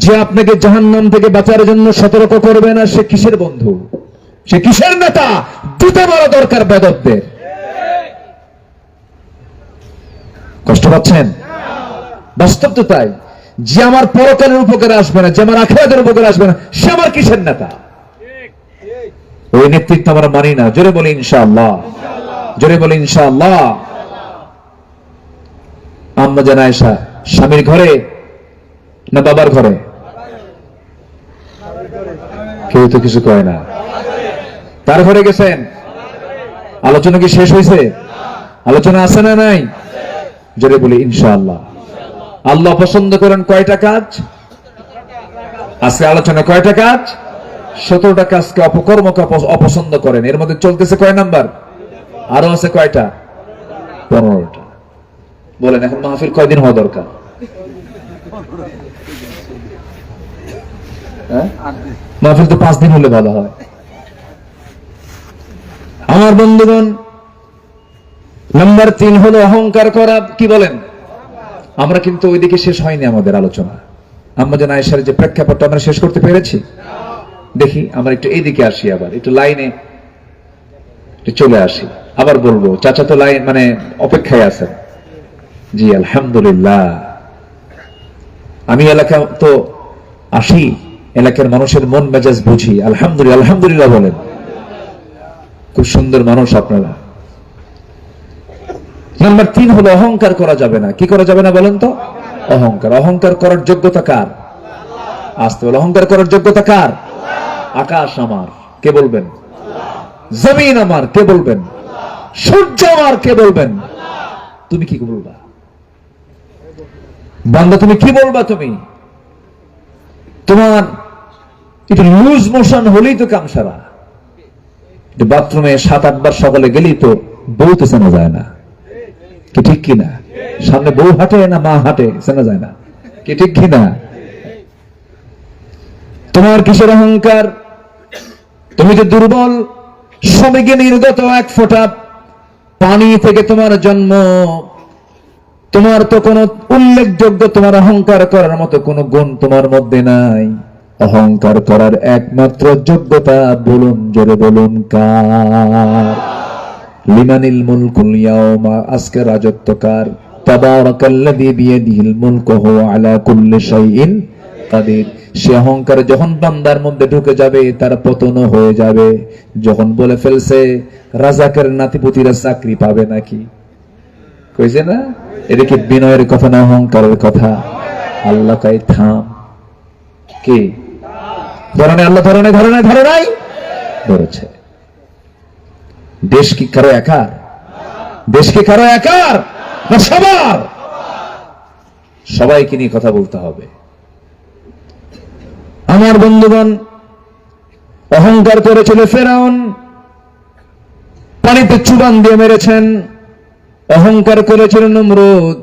যে আপনাকে জাহান্নাম থেকে বাঁচার জন্য সতর্ক করবে না, সে কিসের বন্ধু, সে কিসের নেতা? দুটো বড় দরকার বেদবদের। কষ্ট পাচ্ছেন? বাস্তব তো তাই। যে আমার পরকালের উপকারে আসবে না, যে আমার আখিরাতের উপকারে আসবে না, সে আমার কিসের নেতা? ওই নেতৃত্ব আমরা মানি না। জোরে বলি ইনশাআল্লাহ, জোরে বলি ইনশাআল্লাহ। আম্মা জান আয়েশা স্বামীর ঘরে না বাবার ঘরে? কেউ তো কিছু কয় না। তার ঘরে গেছেন? আলোচনা কি শেষ হয়েছে? আলোচনা আছে না নাই? জোরে বলি ইনশাআল্লাহ। আল্লাহ পছন্দ করেন কয়টা কাজ? আজকে আলোচনা কয়টা কাজ? 17টা কাজকে অপকর্মকে অপছন্দ করেন। এর মধ্যে চলতেছে কয় নাম্বার? আরো আছে কয়টা? 15টা। বলেন এখন মাহফিল কয়দিন হওয়া দরকার? মাহফিল তো 5 দিন হলে ভালো হয়। আমার বন্ধুগণ, নাম্বার 3 হলো অহংকার করা। কি বলেন? আমরা কিন্তু ওইদিকে শেষ হয়নি আমাদের আলোচনা। আম্মা জান আয়েশার যে প্রেক্ষাপটটা আমরা শেষ করতে পেরেছি, দেখি আমরা একটু এইদিকে আসি, আবার একটু লাইনে চলে আসি। আবার বলবো, চাচা তো লাইন মানে অপেক্ষায় আছেন। জি আলহামদুলিল্লাহ। আমি এলাকা তো আসি, এলাকার মানুষের মন মেজাজ বুঝি। আলহামদুলিল্লাহ, আলহামদুলিল্লাহ বলেন। খুব সুন্দর মানুষ আপনারা। নাম্বার 3 হলো অহংকার করা যাবে না। কি করা যাবে না বলেন তো? অহংকার। অহংকার করার যোগ্যতা কার? আসতে বলে, অহংকার করার যোগ্যতা কার? আকাশ আমার, কে বলবেন? জমিন আমার, কে বলবেন? সূর্য আমার, কে বলবেন? তুমি কি বলবা বান্দা? তুমি কি বলবা? তুমি তোমার একটু লুজ মোশন হলেই তো কাম সারা। বাথরুমে 7-8 বার সকালে গেলেই তো বউ তো চেনা যায় না, কি ঠিক কিনা? সামনে বউ হাঁটে না মা হাঁটে চেনা যায় না, কি ঠিক কিনা? তোমার কিসের অহংকার? তুমি যে দুর্বল, শ্রমিকে নির্গত 1 ফোঁটা পানি থেকে তোমার জন্ম। তোমার তো কোনো উল্লেখযোগ্য, তোমার অহংকার করার মতো কোনো গুণ তোমার মধ্যে নাই। অহংকার করার একমাত্র যোগ্যতা বলুন, জোরে বলুন, কার? লিমানিল মুলকুল ইয়াওমা, আজকে রাজত্ব কার? তাবারাকাল্লাযী বিয়াদিহিল মুলকু ওয়া আলা কুল্লি শাইইন কাদির। সে অহংকার যখন বান্দার মধ্যে ঢুকে যাবে তার পতন হয়ে যাবে। যখন বলে ফেলছে রাজাকের নাতিপুতিরা চাকরি পাবে নাকি, কইছে না? এটা কি বিনয়ের কথা না অহংকারের কথা? আল্লাহ কাই থাম, কি ধরনে আল্লাহ ধরনে ধরনে ধরে নাই ধরেছে। দেশ কি কারো একার? দেশ কি কারো একার না সবার? সবাইকে নিয়ে কথা বলতে হবে। আমার বন্ধুগণ, অহংকার করেছিল ফেরাউন, পানিতে চুবান দিয়ে মেরেছেন। অহংকার করেছিল নমরুদ,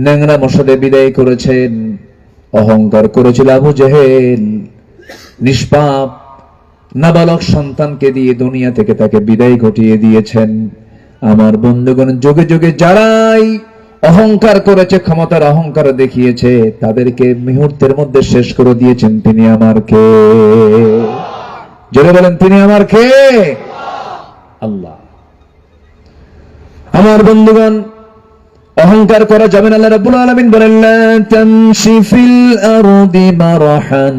ন্যাংরা মশালে বিদায় করেছেন। অহংকার করেছিল আবু জেহেল, নিষ্পাপ নাবালক সন্তানকে দিয়ে দুনিয়া থেকে তাকে বিদায় ঘটিয়ে দিয়েছেন। আমার বন্ধুগণ, যুগে যুগে যারাই অহংকার করেছে, ক্ষমতার অহংকার দেখিয়েছে, তাদেরকে মুহূর্তের মধ্যে শেষ করে দিয়েছেন তিনি আমার কে? জোরে বলেন, তিনি আমার কে? আল্লাহ। আমার বন্ধুগণ, অহংকার করা যাবে না। আল্লাহ রাব্বুল আলামিন বলেন, লা তামশি ফিল আরদি মারহান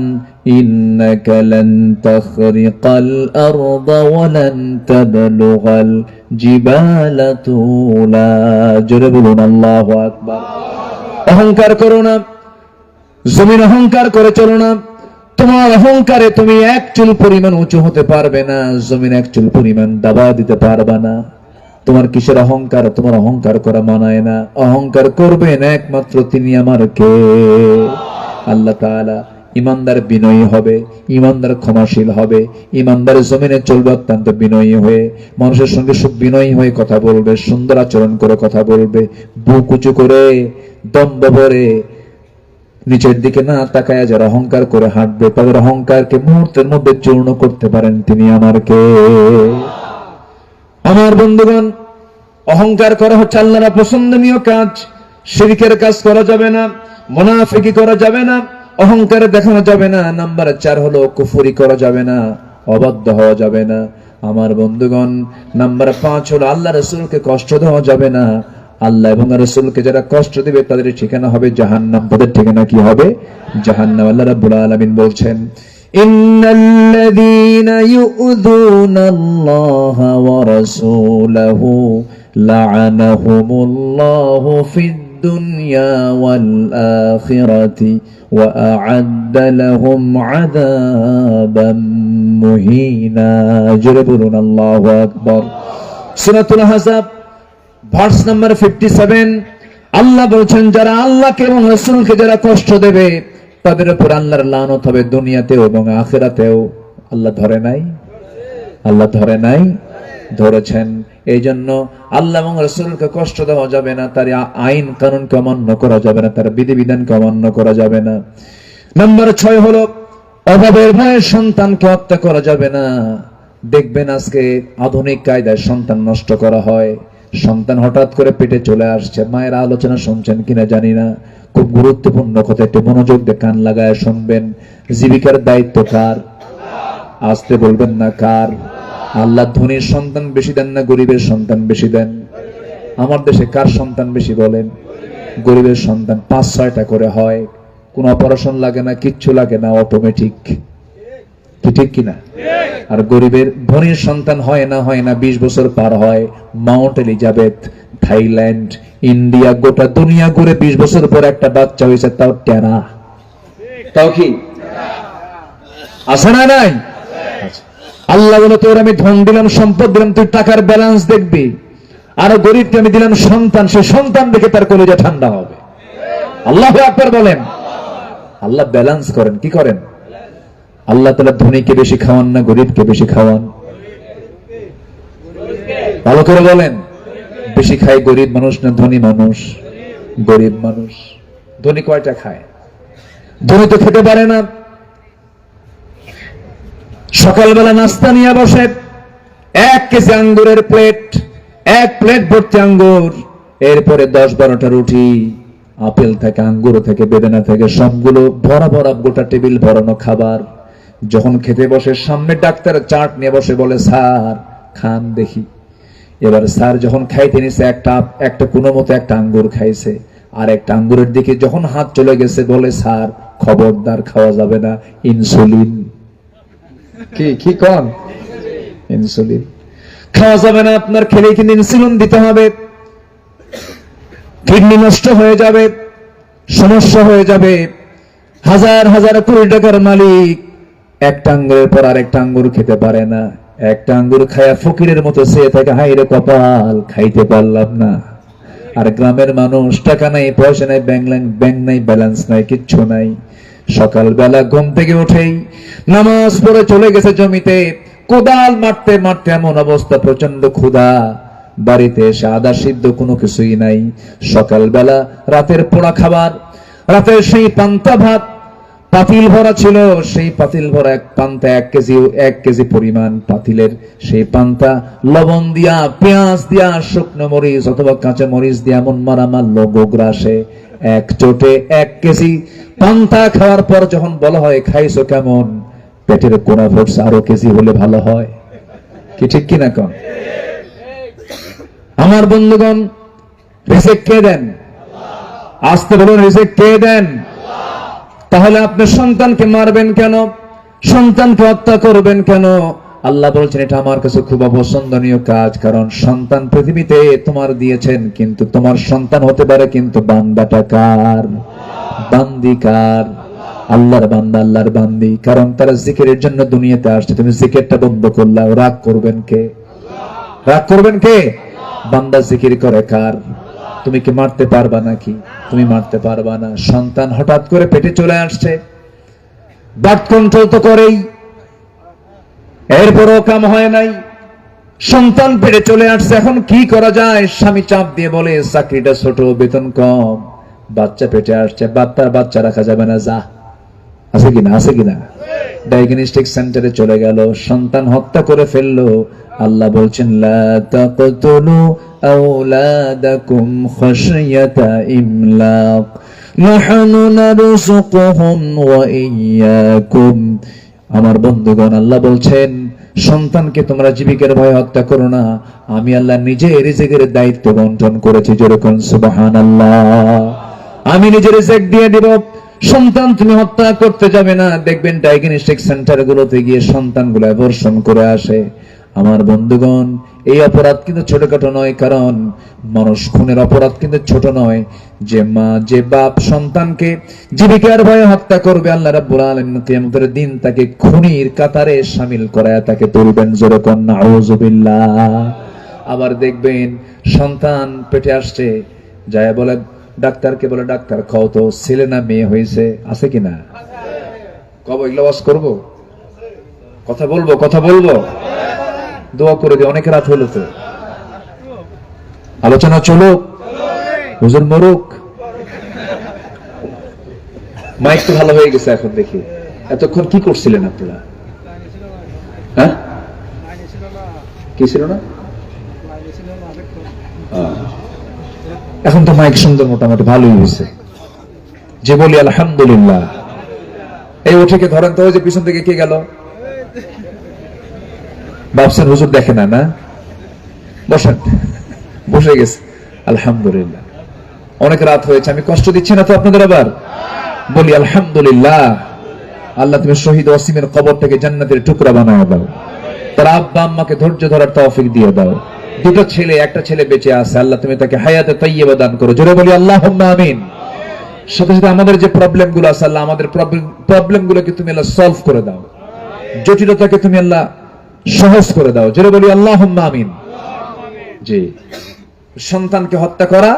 ইন্নাকা লান তাখরিকাল আরদা ওয়া লান তাবলুগাল জিবালা তুলা। জোরে বলুন আল্লাহু আকবার। অহংকার করো না, জমিন অহংকার করে চলো না। তোমার অহংকারে তুমি এক চুল পরিমাণ উঁচু হতে পারবে না, জমিন এক চুল পরিমাণ দাবা দিতে পারবে না। তোমার কিসের অহংকার? তোমার অহংকার করা মানায় না। অহংকার করবেন একমাত্র তিনি আমার কে? আল্লাহ তাআলা। ইমানদার বিনয়ী হবে, ইমানদার ক্ষমাশীল হবে, ইমানদার জমিনে চলবে অত্যন্ত বিনয়ী হয়ে, মানুষের সঙ্গে খুব বিনয়ী হয়ে কথা বলবে, সুন্দর আচরণ করে কথা বলবে, বুক উঁচু করে দম্ভ ভরে নিচের দিকে না তাকায় যারা অহংকার করে হাঁটবে, তাদের অহংকারকে মুহূর্তের মধ্যে চূর্ণ করতে পারেন তিনি আমার কে? আমার বন্ধুগণ, অহংকার করা হচ্ছে আল্লাহর পছন্দনীয় কাজ। শিরকের কাজ করা যাবে না, মুনাফিকি করা যাবে না, অহংকার দেখানো যাবে না। নাম্বার 4 হলো কুফরি করা যাবে না, অবাধ্য হওয়া যাবে না। আমার বন্ধুগণ, নাম্বার 5 হলো আল্লাহ রাসূলকে কষ্ট দেওয়া যাবে না। আল্লাহ এবং রাসূলকে যারা কষ্ট দিবে তাদের ঠিকানা হবে জাহান্নাম। তাদের ঠিকানা কি হবে? জাহান্নাম। আল্লাহ রাব্বুল আলামিন বলছেন, ইন্নাল্লাযীনা ইউযুনাল্লাহা ওয়া রাসূলাহু লা'আনাহুমুল্লাহু ফিদ দুনিয়া ওয়াল আখিরাতি ওয়া আ'আদ্দা লাহুম আযাবাম মুহিনা। জোরে বলুন আল্লাহু আকবার। সূরাতুল আহজাব ভার্স নাম্বার 57, আল্লাহ বলছেন যারা আল্লাহকে এবং রাসূলকে যারা কষ্ট দেবে তাদের উপর আল্লাহর লানত হবে দুনিয়াতেও এবং আখিরাতেও। আল্লাহ ধরে নাই? আল্লাহ ধরে নাই? ধরেছেন। এই জন্য আল্লাহ এবং রাসূলকে কষ্ট দেওয়া যাবে না, তার আইন কানুনকে অমান্য করা যাবে না, তার বিধিবিধানকে অমান্য করা যাবে না। নাম্বার 6 হলো অভাবের ভয়ে সন্তানকে হত্যা করা যাবে না। দেখবেন আজকে আধুনিক কায়দায় সন্তান নষ্ট করা হয়। সন্তান হঠাৎ করে পেটে চলে আসছে, মায়ের আলোচনা শুনছেন কিনা জানি না, খুব গুরুত্বপূর্ণ কথা, একটু মনোযোগ দিয়ে কান লাগায় শুনবেন। জীবিকার দায়িত্ব কার? আসতে বলবেন না কার? আল্লাহ ধনীর সন্তান বেশি দেন না গরিবের সন্তান বেশি দেন? আমার দেশে কার সন্তান বেশি বলেন? গরিবের সন্তান 5-6টা করে হয়, কোনো অপারেশন লাগে না, কিচ্ছু লাগে না, অটোমেটিক। কি ঠিক কিনা? আর গরিবের ধনীর সন্তান হয় না 20 বছর পার হয়। মাউন্ট এলিজাবেথ, থাইল্যান্ড, ইন্ডিয়া, গোটা দুনিয়া ঘুরে 20 বছর পর একটা বাচ্চা হয়েছে, তাও টেরা। তাও কি আছে না? নাই। আল্লাহ বলে তোর আমি ধন দিলাম, সম্পদ দিলাম, তুই টাকার ব্যালেন্স দেখবি। আর গরিবকে আমি দিলাম সন্তান, সে সন্তান দেখে তার কলিজা ঠান্ডা হবে। আল্লাহু আকবার বলেন। আল্লাহ ব্যালেন্স করেন। কি করেন? আল্লাহ তাআলা ধনীকে বেশি খাওয়ান না গরিবকে বেশি খাওয়ান? ভালো করে বলেন। বেশি খায় গরিব মানুষ না ধনী মানুষ? গরিব মানুষ। ধনী কয়টা খায়? ধনী তো খেতে পারে না। সকালবেলা নাস্তা নিয়ে বসে 1 কেজি আঙ্গুরের প্লেট, 1 প্লেট ভর্তি আঙ্গুর, এরপরে 10-12টা রুটি, আপেল থেকে, আঙ্গুর থেকে, বেদানা থেকে সবগুলো ভরা ভরা গোটা টেবিল ভরানো খাবার। যখন খেতে বসে সামনে ডাক্তার চাট নিয়ে বসে বলে, স্যার খান দেখি। এবার স্যার যখন খাইতে নিছে একটা কোনো মতো একটা আঙ্গুর খাইছে, আর একটা আঙ্গুরের দিকে যখন হাত চলে গেছে বলে, স্যার খবরদার খাওয়া যাবে না, ইনসুলিন। কি কোন ইনসুলিন খাওয়া যাবে না, আপনার খেলে কিন্তু ইনসুলিন দিতে হবে, কিডনি নষ্ট হয়ে যাবে, সমস্যা হয়ে যাবে। হাজার হাজার কোটি টাকার মালিক একটা আঙ্গুরের পর আরেকটা আঙ্গুর খেতে পারে না, একটা আঙ্গুর খায়া ফকিরের মতো চেয়ে থাকে, হাই রে কপাল, খাইতে পারলাম না। আর গ্রামের মানুষ টাকা নাই, পয়সা নাই, ব্যাংক নাই, ব্যালেন্স নাই, কিচ্ছু নাই। সকালবেলা ঘুম থেকে উঠেই নামাজ পড়ে চলে গেছে জমিতে, কোদাল মারতে মারতে এমন অবস্থা, প্রচন্ড ক্ষুধা। বাড়িতে এসে আদা সিদ্ধ কোনো কিছুই নাই। সকালবেলা রাতের পোড়া খাবার, রাতের সেই পান্তা ভাত পাতিল ভরা ছিল, সেই পাতিল ভরা এক পান্তা 1 কেজি পরিমাণ পাতিলের সেই পান্তা লবণ দিয়া, পেঁয়াজ দিয়া, শুকনো মরিচ অথবা কাঁচা মরিচ দিয়া এমন মারামার গোগ্রাসে এক চোটে 1 কেজি পান্তা খাওয়ার পর যখন বলা হয় খাইছো কেমন, পেটের কোনা ভরছে, আরো কেজি হলে ভালো হয়। কি ঠিক কিনা কন? আমার বন্ধুগণ, রিজিক কে দেন? আসতে বলুন, রিজিক কে দেন? তাহলে আপনি সন্তানকে মারবেন কেন? সন্তানকে হত্যা করবেন কেন? আল্লাহ বলছেন এটা আমার কাছে খুব অপছন্দনীয় কাজ, কারণ সন্তান পৃথিবীতে তোমার দিয়েছেন, কিন্তু তোমার সন্তান হতে পারে কিন্তু বান্দাটা কার? বান্দি কার? আল্লাহর বান্দা, আল্লাহর বান্দি। কারণ তারা জিকিরের জন্য দুনিয়াতে আসছে, তুমি জিকিরটা বন্ধ করলা, রাগ করবেন কে? রাগ করবেন কে? বান্দা জিকির করে কার? তুমি কি মারতে পারবা নাকি? তুমি মারতে পারবা না। সন্তান হঠাৎ করে পেটে চলে আসছে, বার্থ কন্ট্রোল তো করেই, এরপরও কাম হয় নাই, সন্তান পেটে চলে আসছে, এখন কি করা যায়? স্বামী চাপ দিয়ে বলে চাকরিটা ছোট, বেতন কম, বাচ্চা পেটে আসছে, বাচ্চা রাখা যাবে না, যা। আছে কিনা? আছে কিনা? ডায়াগনস্টিক সেন্টারে চলে গেল, সন্তান হত্যা করে ফেললো। আল্লাহ বলছেন লা তাকতুলু আওলাদাকুম খাশিয়াতা ইমলাক নাহনু নারযুকুহুম ওয়া ইয়্যাকুম। আমার বন্ধুগণ, আল্লাহ বলছেন সন্তানকে তোমরা জীবিকার ভয়ে হত্যা করো না, আমি আল্লাহ নিজে রিজিকের দায়িত্ব বন্টন করেছি। যেরকম সুবহানাল্লাহ, আমি নিজে রিজিক দিয়ে দিব। সন্তান তুমি হত্যা করতে যাবে না। দেখবেন ডায়াগনস্টিক সেন্টার গুলোতে গিয়ে সন্তানগুলো অ্যাবর্শন করে আসে। আমার বন্ধুগণ, এই অপরাধ কিন্তু ছোটখাটো নয়, কারণ মানুষ খুনের অপরাধ কিন্তু ছোট নয়। যে মা, যে বাপ সন্তানকে জীবিকার ভয়ে হত্যা করবে, আল্লাহ রাব্বুল আলামিন কিয়ামতের দিন তাকে খুনির কাতারে শামিল করায় তাকে তুলবেন। জোরে কোন নাউযুবিল্লাহ। আবার দেখবেন সন্তান পেটে আসছে, যায় বলে ডাক্তারকে, বলে ডাক্তার কও তো ছেলে না মেয়ে হয়েছে। আছে কিনা? কব এগুলো ওয়াজ করবো, কথা বলবো, কথা বলবো, দোয়া করে দিই। অনেক রাত হলো তো, আলোচনা চলুক, হুজুর মরুক। মাইক তো ভালো হয়ে গেছে এখন দেখি। এতক্ষণ কি করছিলেন আপনারা? হ্যাঁ, কি ছিল না? এখন তো মাইক সুন্দর, মোটামুটি ভালোই হয়েছে। যে বলি আলহামদুলিল্লাহ। এই ওঠেকে ধরেন তো, ওই যে পিছন থেকে কে গেল? ভাবছেন হুজুর দেখে না? না, বসেন, বসে গেছে। আলহামদুলিল্লাহ, অনেক রাত হয়েছে, আমি কষ্ট দিচ্ছি না তো আপনাদের? আবার বলি আলহামদুলিল্লাহ। আল্লাহ তুমি শহীদ ওয়াসিমের কবরটাকে জান্নাতের টুকরা বানায় দাও, তার আব্বা আম্মাকে ধৈর্য ধরার তৌফিক দিয়ে দাও। দুটো ছেলে, একটা ছেলে বেঁচে আছে, আল্লাহ তুমি তাকে হায়াতে তাইয়্যিবা দান করো। জোরে বলি আল্লাহুম্মা আমিন। সাথে সাথে আমাদের যে প্রবলেম গুলো আছে, আল্লাহ আমাদের প্রবলেম গুলোকে তুমি আল্লাহ সলভ করে দাও, জটিলতাকে তুমি আল্লাহ সহজ করে দাও। জোরে বলি আল্লাহুম্মা আমিন। জি, সন্তানকে হত্যা করা,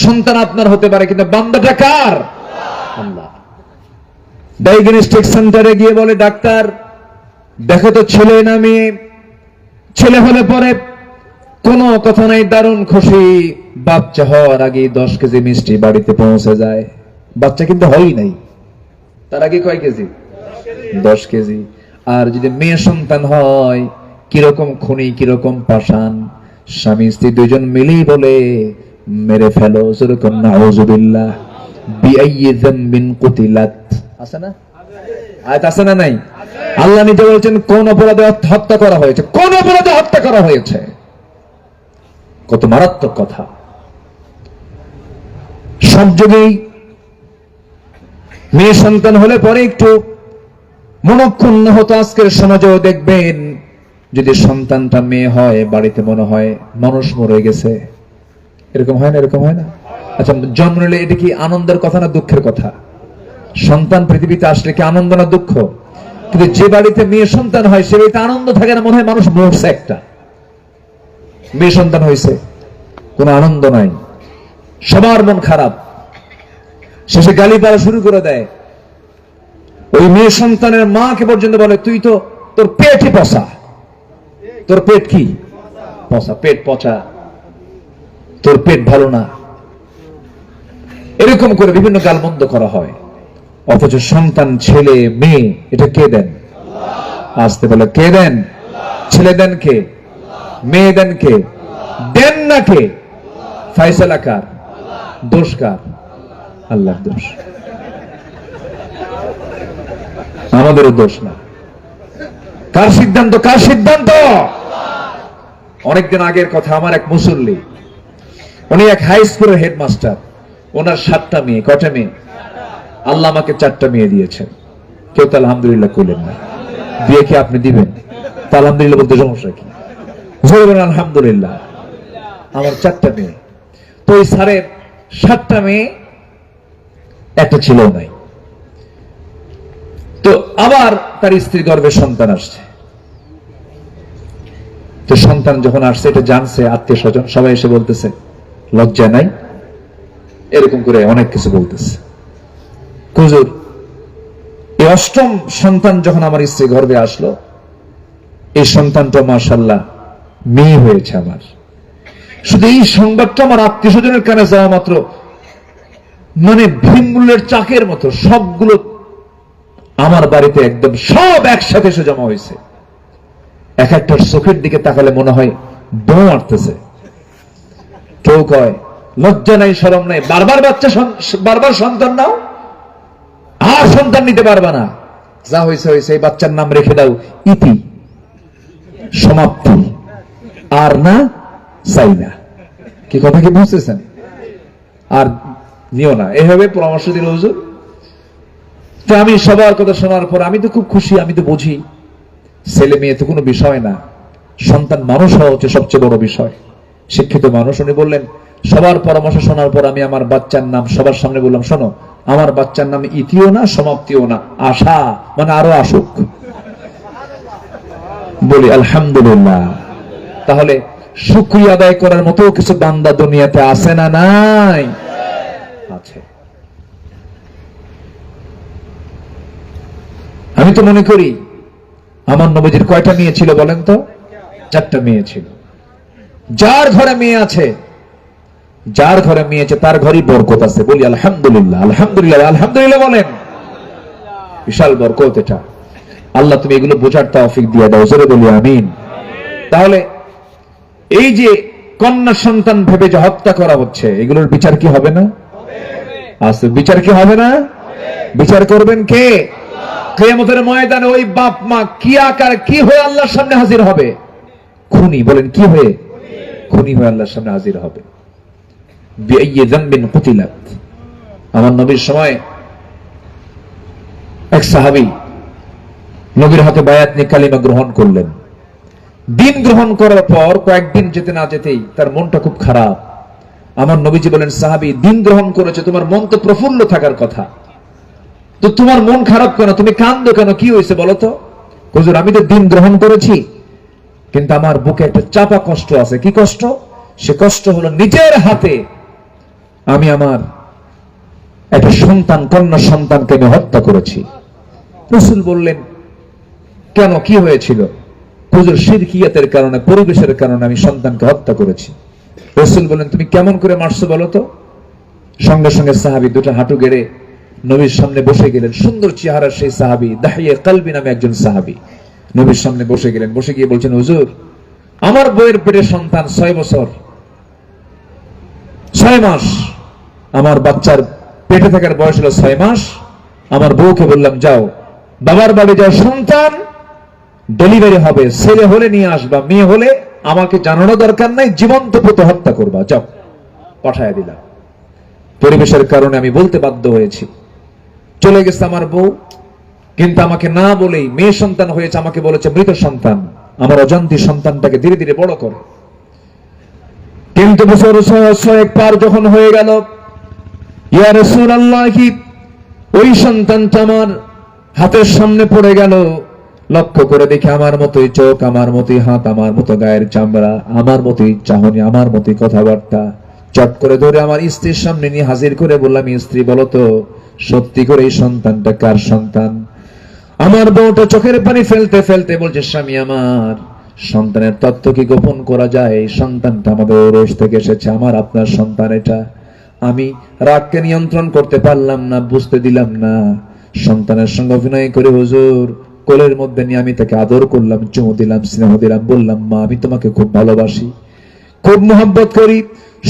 সন্তান আপনার হতে পারে, কিন্তু বান্দাটা কার? আল্লাহ। ডায়াগনস্টিক সেন্টারে গিয়ে বলে ডাক্তার দেখো তো ছেলে না মেয়ে। ছেলে হলে পরে কোনো কথা নাই, দারুণ খুশি। বাচ্চা হওয়ার আগে 10 কেজি মিষ্টি বাড়িতে পৌঁছে যায়। বাচ্চা কিন্তু হয়ই নাই, তার আগে কয় কেজি? 10 কেজি। আর যদি মেয়ে সন্তান হয়, কিরকম খুনি, কিরকম পাষাণ। স্বামী স্ত্রী দুইজন মিলেই বলে মেরে ফেলো। যেরকম নাউযুবিল্লাহ। বিআইয়ি যামবিন কুতিলাত, আছে না আয়াত, আছে না নাই? আল্লাহ নিজে বলছেন কোন অপরাধে হত্যা করা হয়েছে, কোন অপরাধে হত্যা করা হয়েছে। কত মারাত্মক কথা। সব যুগেই মেয়ে সন্তান হলে পরে একটু মনক্ষুণ্ণ হতো। আজকের সমাজেও দেখবেন যদি সন্তানটা মেয়ে হয় বাড়িতে মনে হয় মানুষ মরে গেছে। এরকম হয় না? এরকম হয় না? আচ্ছা, জন্ম নিলে এটা কি আনন্দের কথা না দুঃখের কথা? সন্তান পৃথিবীতে আসলে কি আনন্দ না দুঃখ? কিন্তু যে বাড়িতে মেয়ে সন্তান হয় সে বাড়িতে আনন্দ থাকে না, মনে হয় মানুষ মরছে একটা। মেয়ে সন্তান হয়েছে, কোনো আনন্দ নাই, সবার মন খারাপ, শেষে গালি পালা শুরু করে দেয়। ওই মেয়ে সন্তানের মাকে পর্যন্ত বলে তুই তো, তোর পেটই পচা, তোর পেট কি পচা, পেট পচা, তোর পেট ভালো না, এরকম করে বিভিন্ন গালমন্দ করা হয়। অথচ সন্তান ছেলে মেয়ে এটা কে দেন? আসতে বলে কে দেন? ছেলে দেন কে? মেয়ে দেন কে? দেন না কে? ফায়সালা কার? দোষ কার? আল্লাহর দোষ, আমাদেরও দোষ না। কার সিদ্ধান্ত? কার সিদ্ধান্ত? অনেকদিন আগের কথা, আমার এক মুসল্লি, উনি এক হাই স্কুলের হেডমাস্টার, ওনার 7টা মেয়ে। কয়টা মেয়ে? আল্লাহ আমাকে 4টা মেয়ে দিয়েছেন। কেউ তো আলহামদুলিল্লাহ করলেন না। বিয়ে কি আপনি দিবেন? তা আলহামদুলিল্লাহ বলতে সমস্যা কি? আলহামদুলিল্লাহ, আমার 4টা মেয়ে। তো ওই স্যারের 7টা মেয়ে, একটা ছেলেও নাই। তো আবার তার স্ত্রী গর্ভে সন্তান আসছে। তো সন্তান যখন আসছে এটা জানছে আত্মীয় স্বজন সবাই এসে বলতেছে লজ্জা নাই, এরকম করে অনেক কিছু বলতেছে। হুজুর, এই 8ম সন্তান যখন আমার স্ত্রী গর্ভে আসলো, এই সন্তানটা মাশাআল্লাহ মেয়ে হয়েছে আমার। শুধু এই সংবাদটা আমার আত্মীয় স্বজনের কানে যাওয়া মাত্র মানে ভীমরুলের চাকের মতো সবগুলো আমার বাড়িতে একদম সব একসাথে এসে জমা হয়েছে। এক একটার চোখের দিকে তাকালে মনে হয় বউ আসতেছে। কেউ কয় লজ্জা নাই, শরম নাই, বারবার বাচ্চা, বারবার সন্তান নাও, আর সন্তান নিতে পারবা না, যা হয়েছে হয়েছে, এই বাচ্চার নাম রেখে দাও, ইতি, সমাপ্তি, আর না চাই না। কি কথা কি বুঝতেছেন? আর নিও না, এভাবে পরামর্শ দিল হুজুর। তো আমি সবার কথা শোনার পর আমি তো খুব খুশি, আমি তো বুঝি ছেলে মেয়ে তো কোনো বিষয় না, সন্তান মানুষ হওয়া হচ্ছে সবচেয়ে বড় বিষয়, শিক্ষিত মানুষ। উনি বললেন, সবার পরামর্শ শোনার পর আমি আমার বাচ্চার নাম সবার সামনে বললাম, শোনো, আমার বাচ্চার নাম ইতিও না সমাপ্তিও না, আশা, মানে আরো আসুক। বলি আলহামদুলিল্লাহ। তাহলে শুকরিয়া আদায় করার মতো কিছু বান্দা দুনিয়াতে আছে না নাই? আছে। আমি তো মনে করি আমার নবীজির কয়টা মেয়ে ছিল বলেন তো? 4টা মেয়ে ছিল। যার ঘরে মেয়ে আছে, যার ঘরে মেয়ে আছে তার ঘরেই বরকত আছে। বলি আলহামদুলিল্লাহ, আলহামদুলিল্লাহ, আলহামদুলিল্লাহ বলেন। বিশাল বরকত এটা। আল্লাহ তুমি এগুলো বোঝার তৌফিক দিয়ে দাও, জোরে বলি আমিন। তাহলে এই যে কন্যা সন্তান ভেবে যে হত্যা করা হচ্ছে, এগুলোর বিচার কি হবে না? আছে। বিচার কি হবে না? বিচার করবেন কে? কিয়ামতের ময়দানে ওই বাপ মা কি আকার কি হয়ে আল্লাহর সামনে হাজির হবে? খুনি। বলেন কি হয়ে? খুনি হয়ে আল্লাহর সামনে হাজির হবে। বিআইয়ি যামবিন কুতিলাত। আমার নবীর সময় এক সাহাবী নবীর হাতে বায়াত নিয়ে কালিমা গ্রহণ করলেন। দিন গ্রহণ করার পর কয়েকদিন যেতে না যেতেই তার মনটা খুব খারাপ। আমার নবীজি বলেন, সাহাবী, দিন গ্রহণ করেছে, তোমার মন তো প্রফুল্ল থাকার কথা, তো তোমার মন খারাপ কেন? তুমি কান্দো কেন? কি হয়েছে বলো তো? হুজুর, আমি তো দিন গ্রহণ করেছি, কিন্তু আমার বুকে একটা চাপা কষ্ট আছে। কি কষ্ট? সে কষ্ট হলো নিজের হাতে আমি আমার একটা সন্তান, কন্যা সন্তানকে আমি হত্যা করেছি। রাসূল বললেন, কেন, কি হয়েছিল? হুজুর, শিরকিয়াতের কারণে, পরিবেশের কারণে আমি সন্তানকে হত্যা করেছি। রাসূল বলেন, তুমি কেমন করে মারছো বলো তো? সঙ্গে সঙ্গে সাহাবী দুটো হাঁটু গেড়ে নবীর সামনে বসে গেলেন। সুন্দর চেহারার সেই সাহাবী, দাহিয়ে কলবি নামে একজন সাহাবী, নবীর সামনে বসে গেলেন। বসে গিয়ে বলছেন, হুজুর, আমার বউয়ের পেটে সন্তান 6 বছর, 6 মাস আমার বাচ্চার পেটে থাকার বয়স হলো 6 মাস। আমার বউকে বললাম, যাও বাবার বাড়ি যাও, সন্তান ডেলিভারি হবে, ছেলে হলে নিয়ে আসবা, মেয়ে হলে আমাকে জানানো দরকার নাই, জীবন্ত পুত্র হত্যা করবা, যাও। পাঠায় দিলাম। পরিবেশের কারণে আমি বলতে বাধ্য হয়েছি। চলে গেছে আমার বউ, কিন্তু আমাকে না বলেই মেয়ে সন্তান হয়েছে, আমাকে বলেছে মৃত সন্তান। আমার অজান্তি সন্তানটাকে ধীরে ধীরে বড় করে। কিন্তু বছর 6 পার যখন হয়ে গেল, ইয়া রাসূলুল্লাহ, ওই সন্তানটা আমার হাতের সামনে পড়ে গেল। লক্ষ্য করে দেখি আমার মতোই চোখ, আমার মতোই হাত, আমার মতো গায়ের চামড়া, আমার মতোই চাহনি, আমার মতোই কথাবার্তা। চট করে ধরে আমার স্ত্রীর সামনে নিয়ে হাজির করে বললাম, স্ত্রী বলো তো, সত্যি করে এই সন্তানটা কার সন্তান? আমার বউটা চোখের পানি ফেলতে ফেলতে বলছে, স্বামী আমার, সন্তানের তথ্য কি গোপন করা যায়? এই সন্তানটা আমাদের ওরস থেকে এসেছে, আমার আপনার সন্তান এটা। আমি রাগকে নিয়ন্ত্রণ করতে পারলাম না, বুঝতে দিলাম না। সন্তানের সঙ্গে অভিনয় করে হুজুর কোলের মধ্যে নিয়ে আমি তাকে আদর করলাম, চুমু দিলাম, স্নেহ দিলাম, বললাম, মা আমি তোমাকে খুব ভালোবাসি, খুব মোহাব্বত করি।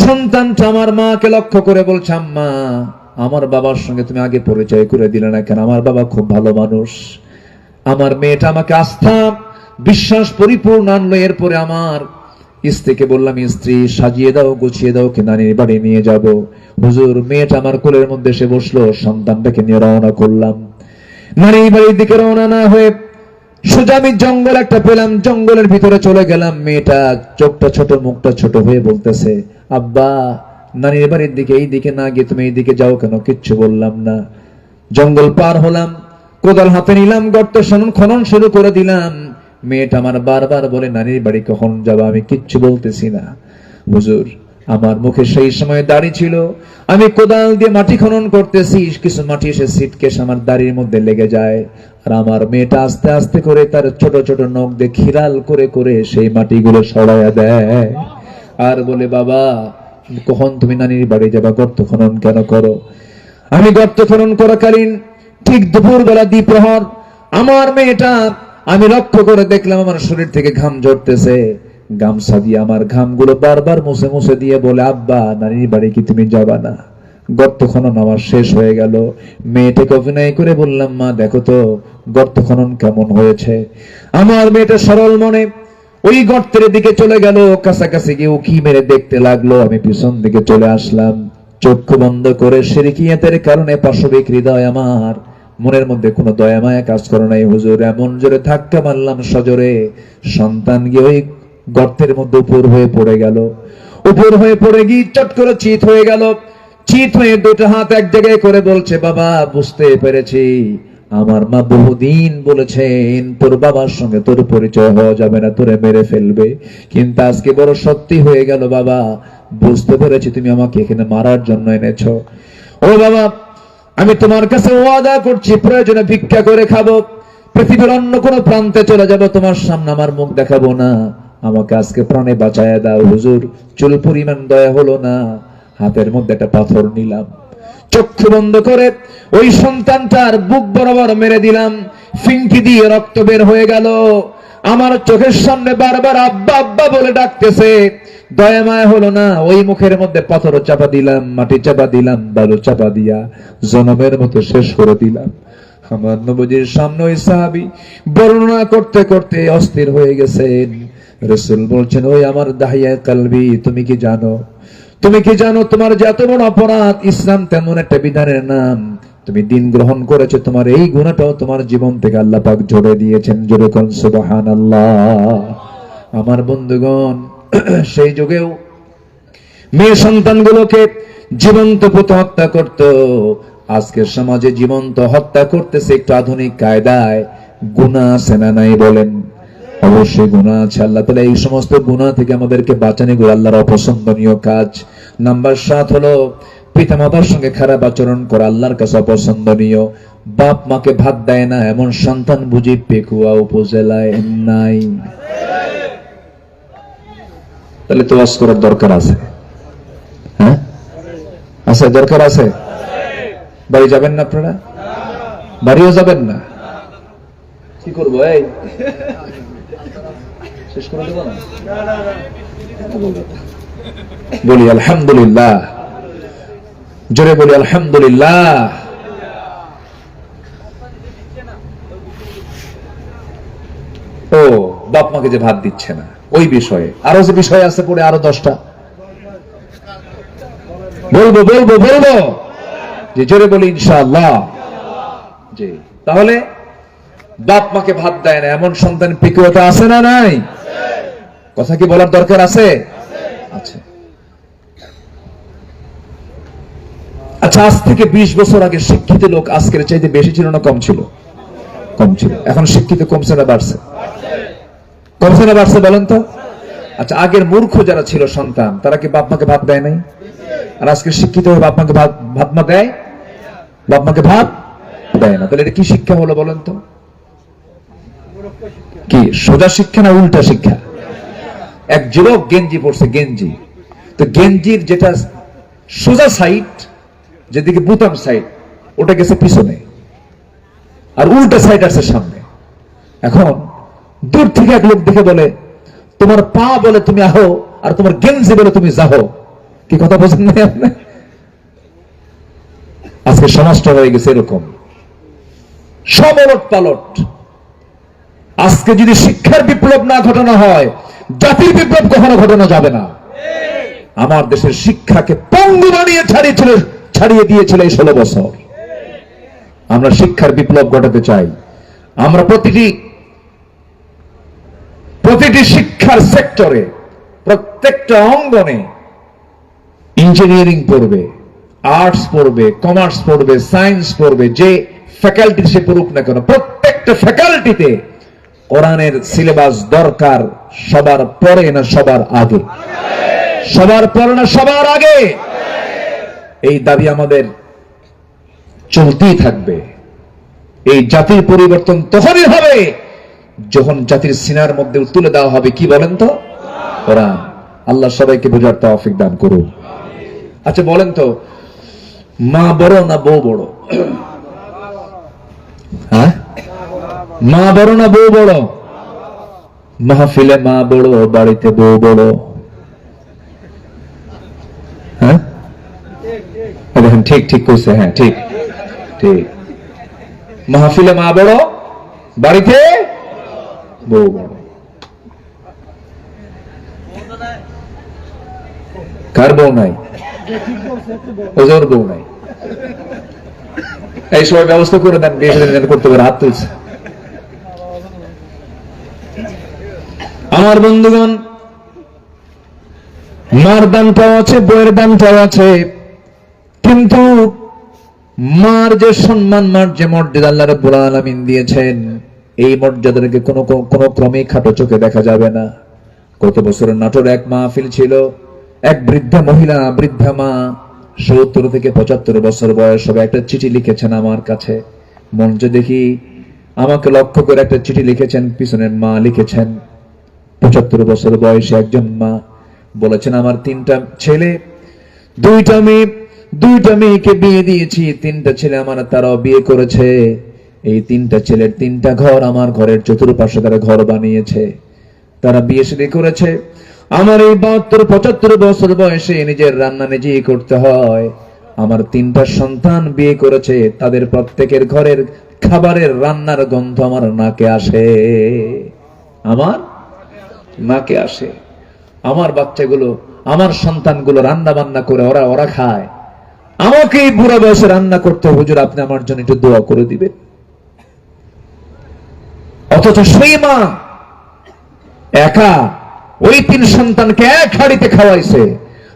সন্তানটা আমার মাকে লক্ষ্য করে বলছে, আম্মা আমার বাবার সঙ্গে তুমি আগে পরিচয় করে দিলে না কেন? আমার বাবা খুব ভালো মানুষ। আমার মেয়েটা আমাকে আস্থা বিশ্বাস পরিপূর্ণ আনলো। এরপরে আমার স্ত্রীকে বললাম, স্ত্রী সাজিয়ে দাও, গুছিয়ে দাও, কে নানির বাড়ি নিয়ে যাব। হুজুর মেয়েটা আমার কোলের মধ্যে এসে বসলো, সন্তানটাকে নিয়ে রওনা করলাম। নানির বাড়ির দিকে রওনা না হয়ে সোজা আমি জঙ্গল একটা পেলাম, জঙ্গলের ভিতরে চলে গেলাম। মেয়েটা চোখটা ছোট, মুখটা ছোট হয়ে বলতেছে, আব্বা নানির বাড়ির দিকে এই দিকে না গিয়ে তুমি এই দিকে যাও কেন? কিচ্ছু বললাম না। জঙ্গল পার হলাম, কোদাল হাতে নিলাম, গর্ত খনন শুরু করে দিলাম। মেয়েটা আমার বারবার বলে, নানির বাড়ি কখন যাবা? আমি কিচ্ছু বলতেছি না। হুজুর আমার মুখে সেই সময় দাড়ি ছিল, আমি কোদাল দিয়ে মাটি খনন করতেছি, কিছু মাটি এসে সিটকেস আমার দাড়ির মধ্যে লেগে যায়। আর আমার মেয়েটা আস্তে আস্তে করে তার ছোট ছোট নখ দিয়ে খিরাল করে করে সেই মাটিগুলো সরাইয়া দেয়, আর বলে, বাবা কখন তুমি নানির বাড়ি যাবা? গর্ত খনন কেন করো? আমি গর্ত খনন করাকালীন ঠিক দুপুর বেলা দ্বিপ্রহর আমার মেয়েটা, আমি লক্ষ্য করে দেখলাম আমার শরীর থেকে ঘাম ঝরতেছে। গামছা দিয়ে আমার ঘামগুলো বারবার মুছে মুছে দিয়ে বলে, আব্বা নানির বাড়ি কি তুমি যাবা না? গর্ত খনন আমার শেষ হয়ে গেল। মেয়েটাকে অভিনয় করে বললাম, মা দেখো তো গর্ত খনন কেমন হয়েছে। আমার মেয়েটা সরল মনে ওই গর্তের দিকে চলে গেল, কাছাকাছি গিয়ে উকি মেরে দেখতে লাগলো। আমি পিছন দিকে চলে আসলাম, চক্ষু বন্ধ করে শিরকিয়াতের কারণে পাশবিক হৃদয় আমার, মনের মধ্যে কোনো দয়া মায়া কাজ করে নাই। হুজুর এমন জোরে ধাক্কা মারলাম সজোরে, সন্তান গিয়ে ওই গর্তের মধ্যে উপর হয়ে পড়ে গেল। উপর হয়ে পড়ে গিয়ে চট করে চিত হয়ে গেল। চিত হয়ে দুটো হাত এক জায়গায় করে বলছে, বাবা বুঝতে পেরেছি, আমার মা বহুদিন বলেছেন তোর বাবার সঙ্গে তোর পরিচয় হওয়া যাবে না, তোরে মেরে ফেলবে, কিন্তু আজকে বড় সত্যি হয়ে গেল বাবা, বুঝতে পেরেছি তুমি আমাকে এখানে মারার জন্য এনেছো। ও বাবা আমি তোমার কাছে ওয়াদা করছি, প্রয়োজনে ভিক্ষা করে খাবো, পৃথিবীর অন্য কোনো প্রান্তে চলে যাব, তোমার সামনে আমার মুখ দেখাবো না, আমাকে আজকে প্রাণে বাঁচায়া দাও। হুজুর চুল পরিমাণ দয়া হলো না, হাতের মধ্যে একটা পাথর নিলাম, চক্ষু বন্ধ করে ওই সন্তানটার বুক বরাবর মেরে দিলাম, ফিঙ্কি দিয়ে রক্ত বের হয়ে গেল। আমার চোখের সামনে বারবার আব্বা আব্বা বলে ডাকতেছে, দয়া মায়া হলো না, ওই মুখের মধ্যে পাথর চাপা দিলাম, মাটি চাপা দিলাম, বালু চাপা দিয়া জনমের মতো শেষ করে দিলাম। আমার নবীজির সামনে ওই সাহাবী বর্ণনা করতে করতে অস্থির হয়ে গেছেন। রাসূল বলছেন, ওই আমার দাহিয়া কলবি, তুমি কি জানো, তুমি কি জানো তোমার যে এত বড় অপরাধ, ইসলাম তেমন একটা বিধানের নাম, তুমি দিন গ্রহণ করেছো, তোমার এই গুনাহটাও তোমার জীবন থেকে আল্লাহ পাক ঝরে দিয়েছেন। জোরে কোন সুবহানাল্লাহ। আমার বন্ধুগণ, সেই যুগেও মেয়ে সন্তানগুলোকে জীবন্ত পুঁতে হত্যা করত। আজকের সমাজে জীবন্ত হত্যা করতেছে একটু আধুনিক কায়দায়। গুনাহ আছে না নাই বলেন? অবশ্যই গুনাহ আছে। আল্লাহ তাআলা এই সমস্ত গুনাহ থেকে আমাদেরকে বাঁচানো গুলো আল্লাহর অপছন্দনীয় কাজ। নাম্বার 7 হলো পিতামাতার সঙ্গে খারাপ আচরণ করা আল্লাহর কাছে অপছন্দনীয়। বাপ মাকে ভাত দেয় না এমন সন্তান বুঝি পেকুয়া উপজেলায় নাই। তাহলে তো ওয়াজ করার দরকার আছে, হ্যাঁ আছে, দরকার আছে। বাড়ি যাবেন না আপনারা? বাড়িও যাবেন না? কি করবো, এই শেষ করে দেবো না? বলি আলহামদুলিল্লাহ, জোরে বলি আলহামদুলিল্লাহ। ও বাপ মাকে যে ভাত দিচ্ছে না, ওই বিষয়ে আরো যে বিষয় আছে পড়ে আরো 10টা বলবো বলবো বলবো, যে জোরে বলি ইনশাআল্লাহ। জি, তাহলে বাপ মাকে ভাত দেয় না এমন সন্তান পিকুয়তা আছে না নাই? কথা কি বলার দরকার আছে? আচ্ছা আচ্ছা, আজ থেকে 20 বছর আগে শিক্ষিত লোক আজকের চাইতে বেশি ছিল না কম ছিল? কম ছিল। এখন শিক্ষিত কমছে না বাড়ছে? কমছে না বাড়ছে বলেন তো? আচ্ছা, আগের মূর্খ যারা ছিল সন্তান, তারা কি বাপ মাকে ভাত দেয় নাই? আর আজকে শিক্ষিত হয়ে বাপ মাকে ভাত মা দেয়? বাপ মাকে ভাত দেয় না। তাহলে এটা কি শিক্ষা হলো বলেন তো? কি সোজা শিক্ষা না উল্টা শিক্ষা? এক যুবক গেঞ্জি পড়ছে, গেঞ্জি, তো গেঞ্জির যেটা সোজা সাইড, যেদিকে বুতাম সাইড, ওটা গেছে পিছনে, আর উল্টা সাইড আছে সামনে। এখন দূর থেকে এক লোক দেখে বলে, তোমার পা বলে তুমি আহো, আর তোমার গেঞ্জি বলে তুমি যাহো। কি কথা বোঝেন নাই আপনি? আজকে সমাজটা হয়ে গেছে এরকম, সব ওলট পালট। আজকে যদি শিক্ষার বিপ্লব না ঘটানো হয়, জাতির বিপ্লব কখনো ঘটানো যাবে না। আমার দেশের শিক্ষাকে পঙ্গু বানিয়ে ছাড়িয়ে দিয়েছিল এই 16 বছর। আমরা শিক্ষার বিপ্লব ঘটাতে চাই। আমরা প্রতিটি শিক্ষার সেক্টরে, প্রত্যেকটা অঙ্গনে ইঞ্জিনিয়ারিং পড়বে, আর্টস পড়বে, কমার্স পড়বে, সায়েন্স পড়বে, যে ফ্যাকাল্টি সে পড়ুক না কেন, প্রত্যেকটা ফ্যাকাল্টিতে কোরআনের সিলেবাস দরকার। সবার পরে না সবার আগে? সবার পরে না সবার আগে? এই দাবি আমাদের চলতেই থাকবে। এই জাতির পরিবর্তন তখনই হবে যখন জাতির সিনার মধ্যে তুলে দেওয়া হবে কি বলেন তো? কোরআন। আল্লাহ সবাইকে বোঝার তৌফিক দান করুন। আচ্ছা বলেন তো, মা বড় না বউ বড়? হ্যাঁ, মা বড় না বউ বড়? মাহফিলে মা বড়, বাড়িতে বউ বড়। হ্যাঁ দেখেন, ঠিক ঠিক কইছে। হ্যাঁ ঠিক ঠিক, মাহফিলে মা বড়, বাড়িতে বউ বড়। কার বউ নাই? ওজোর বউ নাই। এই সময় ব্যবস্থা করে দেন, বিয়ে করতে পারে। হাত তুলছে। আমার বন্ধুগণ, মার দানটাও আছে, বইয়ের দানটাও আছে, কিন্তু মার যে সম্মান, মার যে মর্যাদা আল্লাহ রাব্বুল আলামিন দিয়েছেন, এই মর্যাদাকে কোনো ক্রমে খাটো চোখে দেখা যাবে না। গত বছরের নাটোর এক মাহফিল ছিল। এক বৃদ্ধা মহিলা, বৃদ্ধা মা, 70 থেকে 75 বছর বয়স হবে, একটা চিঠি লিখেছেন আমার কাছে। মঞ্চে দেখি আমাকে লক্ষ্য করে একটা চিঠি লিখেছেন। পিছনের মা লিখেছেন, 75 বছর বয়সে একজন মা বলেছেন, আমার 3টা ছেলে, 2টা মেয়ে, 2টা মেয়েকে বিয়ে দিয়েছি, 3টা ছেলে আমার, তারাও বিয়ে করেছে। এই 3টা ছেলের 3টা ঘর, আমার ঘরের চতুর্পাশে তারা ঘর বানিয়েছে, তারা বিয়ে শাদী করেছে। আমার এই 72-75 বছর বয়সে নিজের রান্না নিজেই করতে হয়। আমার 3টা সন্তান বিয়ে করেছে, তাদের প্রত্যেকের ঘরের খাবারের রান্নার গন্ধ আমার নাকে আসে, আমার নাকে আসে। আমার বাচ্চাগুলো, আমার সন্তানগুলো রান্না বান্না করে ওরা খায়, আমাকে এই বুড়া বয়সে রান্না করতে, হুজুর আপনি আমার জন্য একটু দোয়া করে দিবেন। অথচ সেই মা একা ওই 3 সন্তানকে এক হাড়িতে খাওয়াইছে,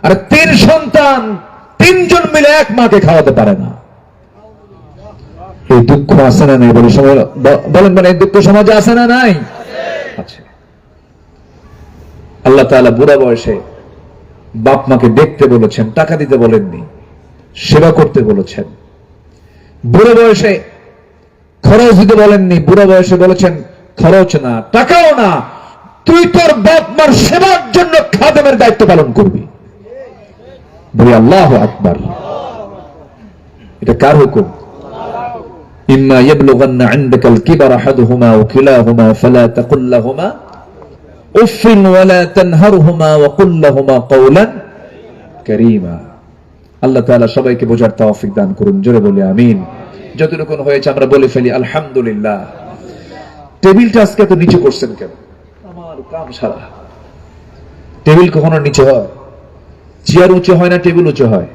আর 3 সন্তান 3জন মিলে এক মাকে খাওয়াতে পারে না। এই দুঃখ আছে না নাই? বলেন বলেন, এই দুঃখ সমাজে আছে না নাই? আছে। আল্লাহ তাআলা বুড়া বয়সে বাপ মাকে দেখতে বলেছেন, টাকা দিতে বলেননি, সেবা করতে বলেছেন। বুড়ো বয়সে খরচ দিতে বলেননি, বুড়ো বয়সে বলেছেন খরচ না, টাকাও না, তুই তোর বাপ মার সেবার জন্য খাদেমের দায়িত্ব পালন করবি। বলি আল্লাহু আকবার। এটা কার হুকুম? ইম্মা ইয়াবলুগান্না ইনদাকাল কিবার আহাদুহুমা আও কিলাহুমা ফালা তাকুল লাহুমা উফিন ওয়ালা তানহারহুমা ওয়া কুল লাহুমা কওলান কারীমা। আল্লাহ তাআলা সবাইকে বোঝার তৌফিক দান করুন, জোরে বলি আমিন। যতটুকু হয়েছে আমরা বলে ফেলি আলহামদুলিল্লাহ। টেবিলটা আজকে এত নিচু করছেন কেন? আমার কাম সারা। টেবিল কখনো নিচু হয়? চেয়ার উঁচু হয় না টেবিল উঁচু হয়?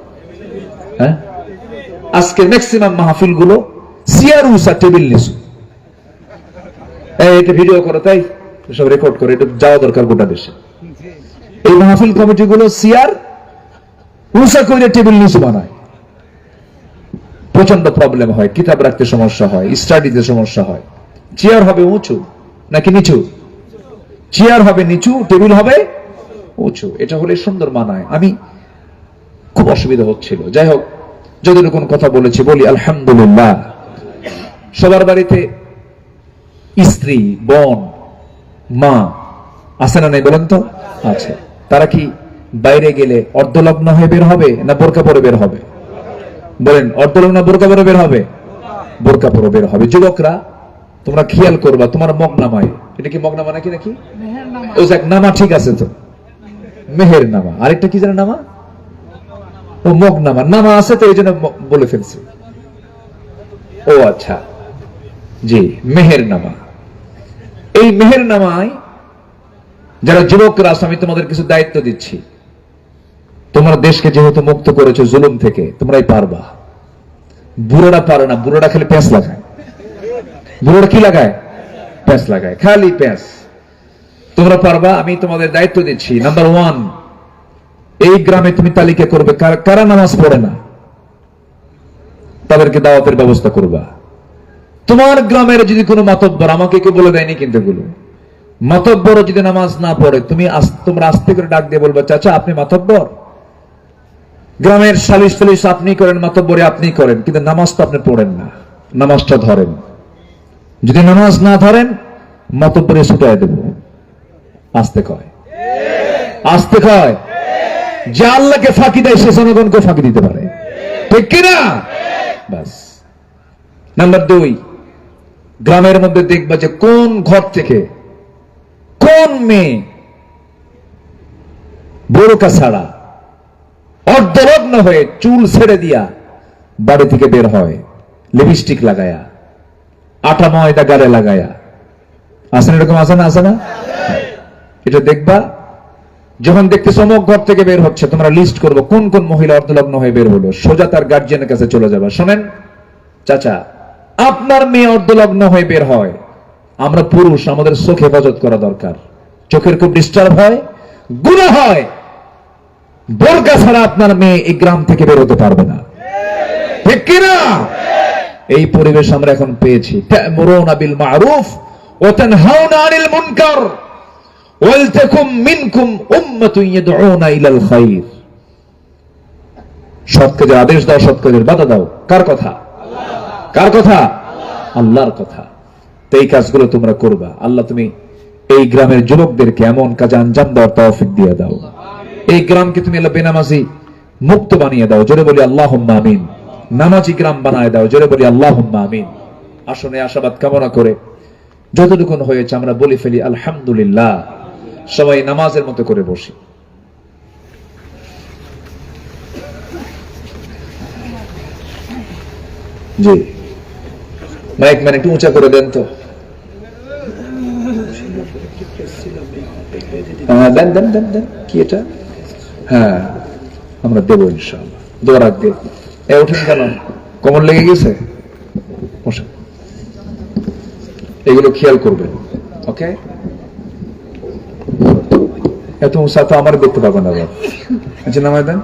হ্যাঁ, আজকে ম্যাক্সিমাম মাহফিল গুলো চেয়ার উঁচা টেবিল নিচু। এটা ভিডিও করো, তাই সব রেকর্ড করে, এটা যাওয়া দরকার গোটা দেশে। এই মাহফিল কমিটি গুলো চেয়ার উঁচা করে টেবিল নিচু বানায়, প্রচন্ড প্রবলেম হয়, কিতাব রাখতে সমস্যা হয়, স্টাডিতে সমস্যা হয়। চেয়ার হবে উঁচু নাকি নিচু? চেয়ার হবে নিচু, টেবিল হবে উঁচু। এটা হলে সুন্দর মানায়। আমি খুব অসুবিধা হচ্ছিল, যাই হোক যতটুকু কথা বলেছি বলি আলহামদুলিল্লাহ। সবার বাড়িতে স্ত্রী, বোন, মা আছে না নাই বলেন তো? আছে। তারা কি বাইরে গেলে অর্ধলগ্ন হয়ে বের হবে না বোরকা পরে বের হবে? বলেন, অর্ধলগ্ন বোরকা পরে বের হবে? বোরকা পরে বের হবে। যুবকরা তোমরা খেয়াল করবা, তোমার মগনামায়, এটা কি মগনামা নাকি নাকি ওই এক নামা, ঠিক আছে তো, মেহের নামা। আরেকটা কি জানে নামা? ও মগনামা। নামা আছে তো এই জন্য বলে ফেলছি। ও আচ্ছা, জি, মেহের নামা। এই মেহের নামায় যারা যুবকরা আছে, আমি তোমাদের কিছু দায়িত্ব দিচ্ছি। তোমরা দেশকে যেহেতু মুক্ত করেছো জুলুম থেকে, তোমরাই পারবা। বুড়োরা পারে না, বুড়োরা খালি প্যাঁচ লাগায়। বুড়োরা কি লাগায়? প্যাঁচ লাগায়, খালি প্যাঁচ। তোমরা পারবা, আমি তোমাদের দায়িত্ব দিচ্ছি। নাম্বার 1, এই গ্রামে তুমি তালিকা করবে কারা নামাজ পড়ে না, তাদেরকে দাওয়াতের ব্যবস্থা করবা। তোমার গ্রামের যদি কোনো মাতব্বর, আমাকে কেউ বলে দেয়নি কিন্তু এগুলো, মাতব্বর যদি নামাজ না পড়ে, তোমরা আস্তে করে ডাক দিয়ে বলবা, চাচা আপনি মাতব্বর, গ্রামের সালিশ ফালিশ আপনি করেন, মাতব্বরে আপনি করেন, কিন্তু নামাজ তো আপনি পড়েন না, নামাজটা ধরেন। যদি নামাজ না ধরেন, মাতব্বরে ছুটায় দেব। আস্তে কয়, আস্তে কয়। যে আল্লাহকে ফাঁকি দেয় সে জনগণকে ফাঁকি দিতে পারে, ঠিক কিনা? বাস। নাম্বার 2, গ্রামের মধ্যে দেখবা যে কোন ঘর থেকে কোন মেয়ে বোরকা ছাড়া অর্ধলগ্ন হয়ে চুল ছেড়ে দিয়া বাড়ি থেকে বের হয়, লিপস্টিক লাগায়া, আটা ময়দা গালে লাগায়া। আসেন এরকম? আছে না? আছে না? এটা দেখবা। যখন দেখতে চমক ঘর থেকে বের হচ্ছে, তোমরা লিস্ট করবো কোন কোন মহিলা অর্ধলগ্ন হয়ে বের হলো, সোজা তার গার্জিয়ানের কাছে চলে যাবা। শোনেন চাচা, আপনার মেয়ে অর্ধলগ্ন হয়ে বের হয়, আমরা পুরুষ, আমাদের চোখ হেফাজত করা দরকার। চোখের খুব ডিস্টার্ব হয়, গুনাহ হয়। বোরকা ছাড়া আপনার মেয়ে এই গ্রাম থেকে বের হতে পারবে না, ঠিক কিনা? এই পরিবেশ আমরা এখন পেয়েছি। তা'মুরুনা বিল মা'রুফ ওয়া তানহাউনা আনিল মুনকার ওয়াল তাকুম মিনকুম উম্মাতুন ইয়াদউনা ইলাল খায়র। সৎ কাজের আদেশ দাও, সৎ কাজের বাধা দাও। কার কথা? কার কথা? আল্লাহর কথা। তো এই কাজগুলো তোমরা করবা। আল্লাহ তুমি এই গ্রামের যুবকদেরকে এমন কাজে আঞ্জাম দেওয়ার তৌফিক দিয়ে দাও। এই গ্রামকে তুমি আল্লাহ বেনামাজি মুক্ত বানিয়ে দাও, জোরে বলি আল্লাহুম্মা আমিন। নামাজি গ্রাম বানায় দাও, জোরে বলি আল্লাহুম্মা আমিন। আসনে আশাবাদ কামনা করে যতটুকু হয়েছে আমরা বলে ফেলি আলহামদুলিল্লাহ। সবাই নামাজের মতো করে বসি। জি, মাইক মানে একটু উঁচা করে দেন তো। দেন দেন দেন দেন। কি এটা? হ্যাঁ, আমরা দেবো ইনশাআল্লাহ। দোয়া রাখবে। ওঠেন কেন? কোমর লেগে গেছে? বসেন। এগুলো খেয়াল করবেন, ওকে? এত উঁচা তো আমার দেখতে পাবেন আবার। আচ্ছা, নামায় দেন।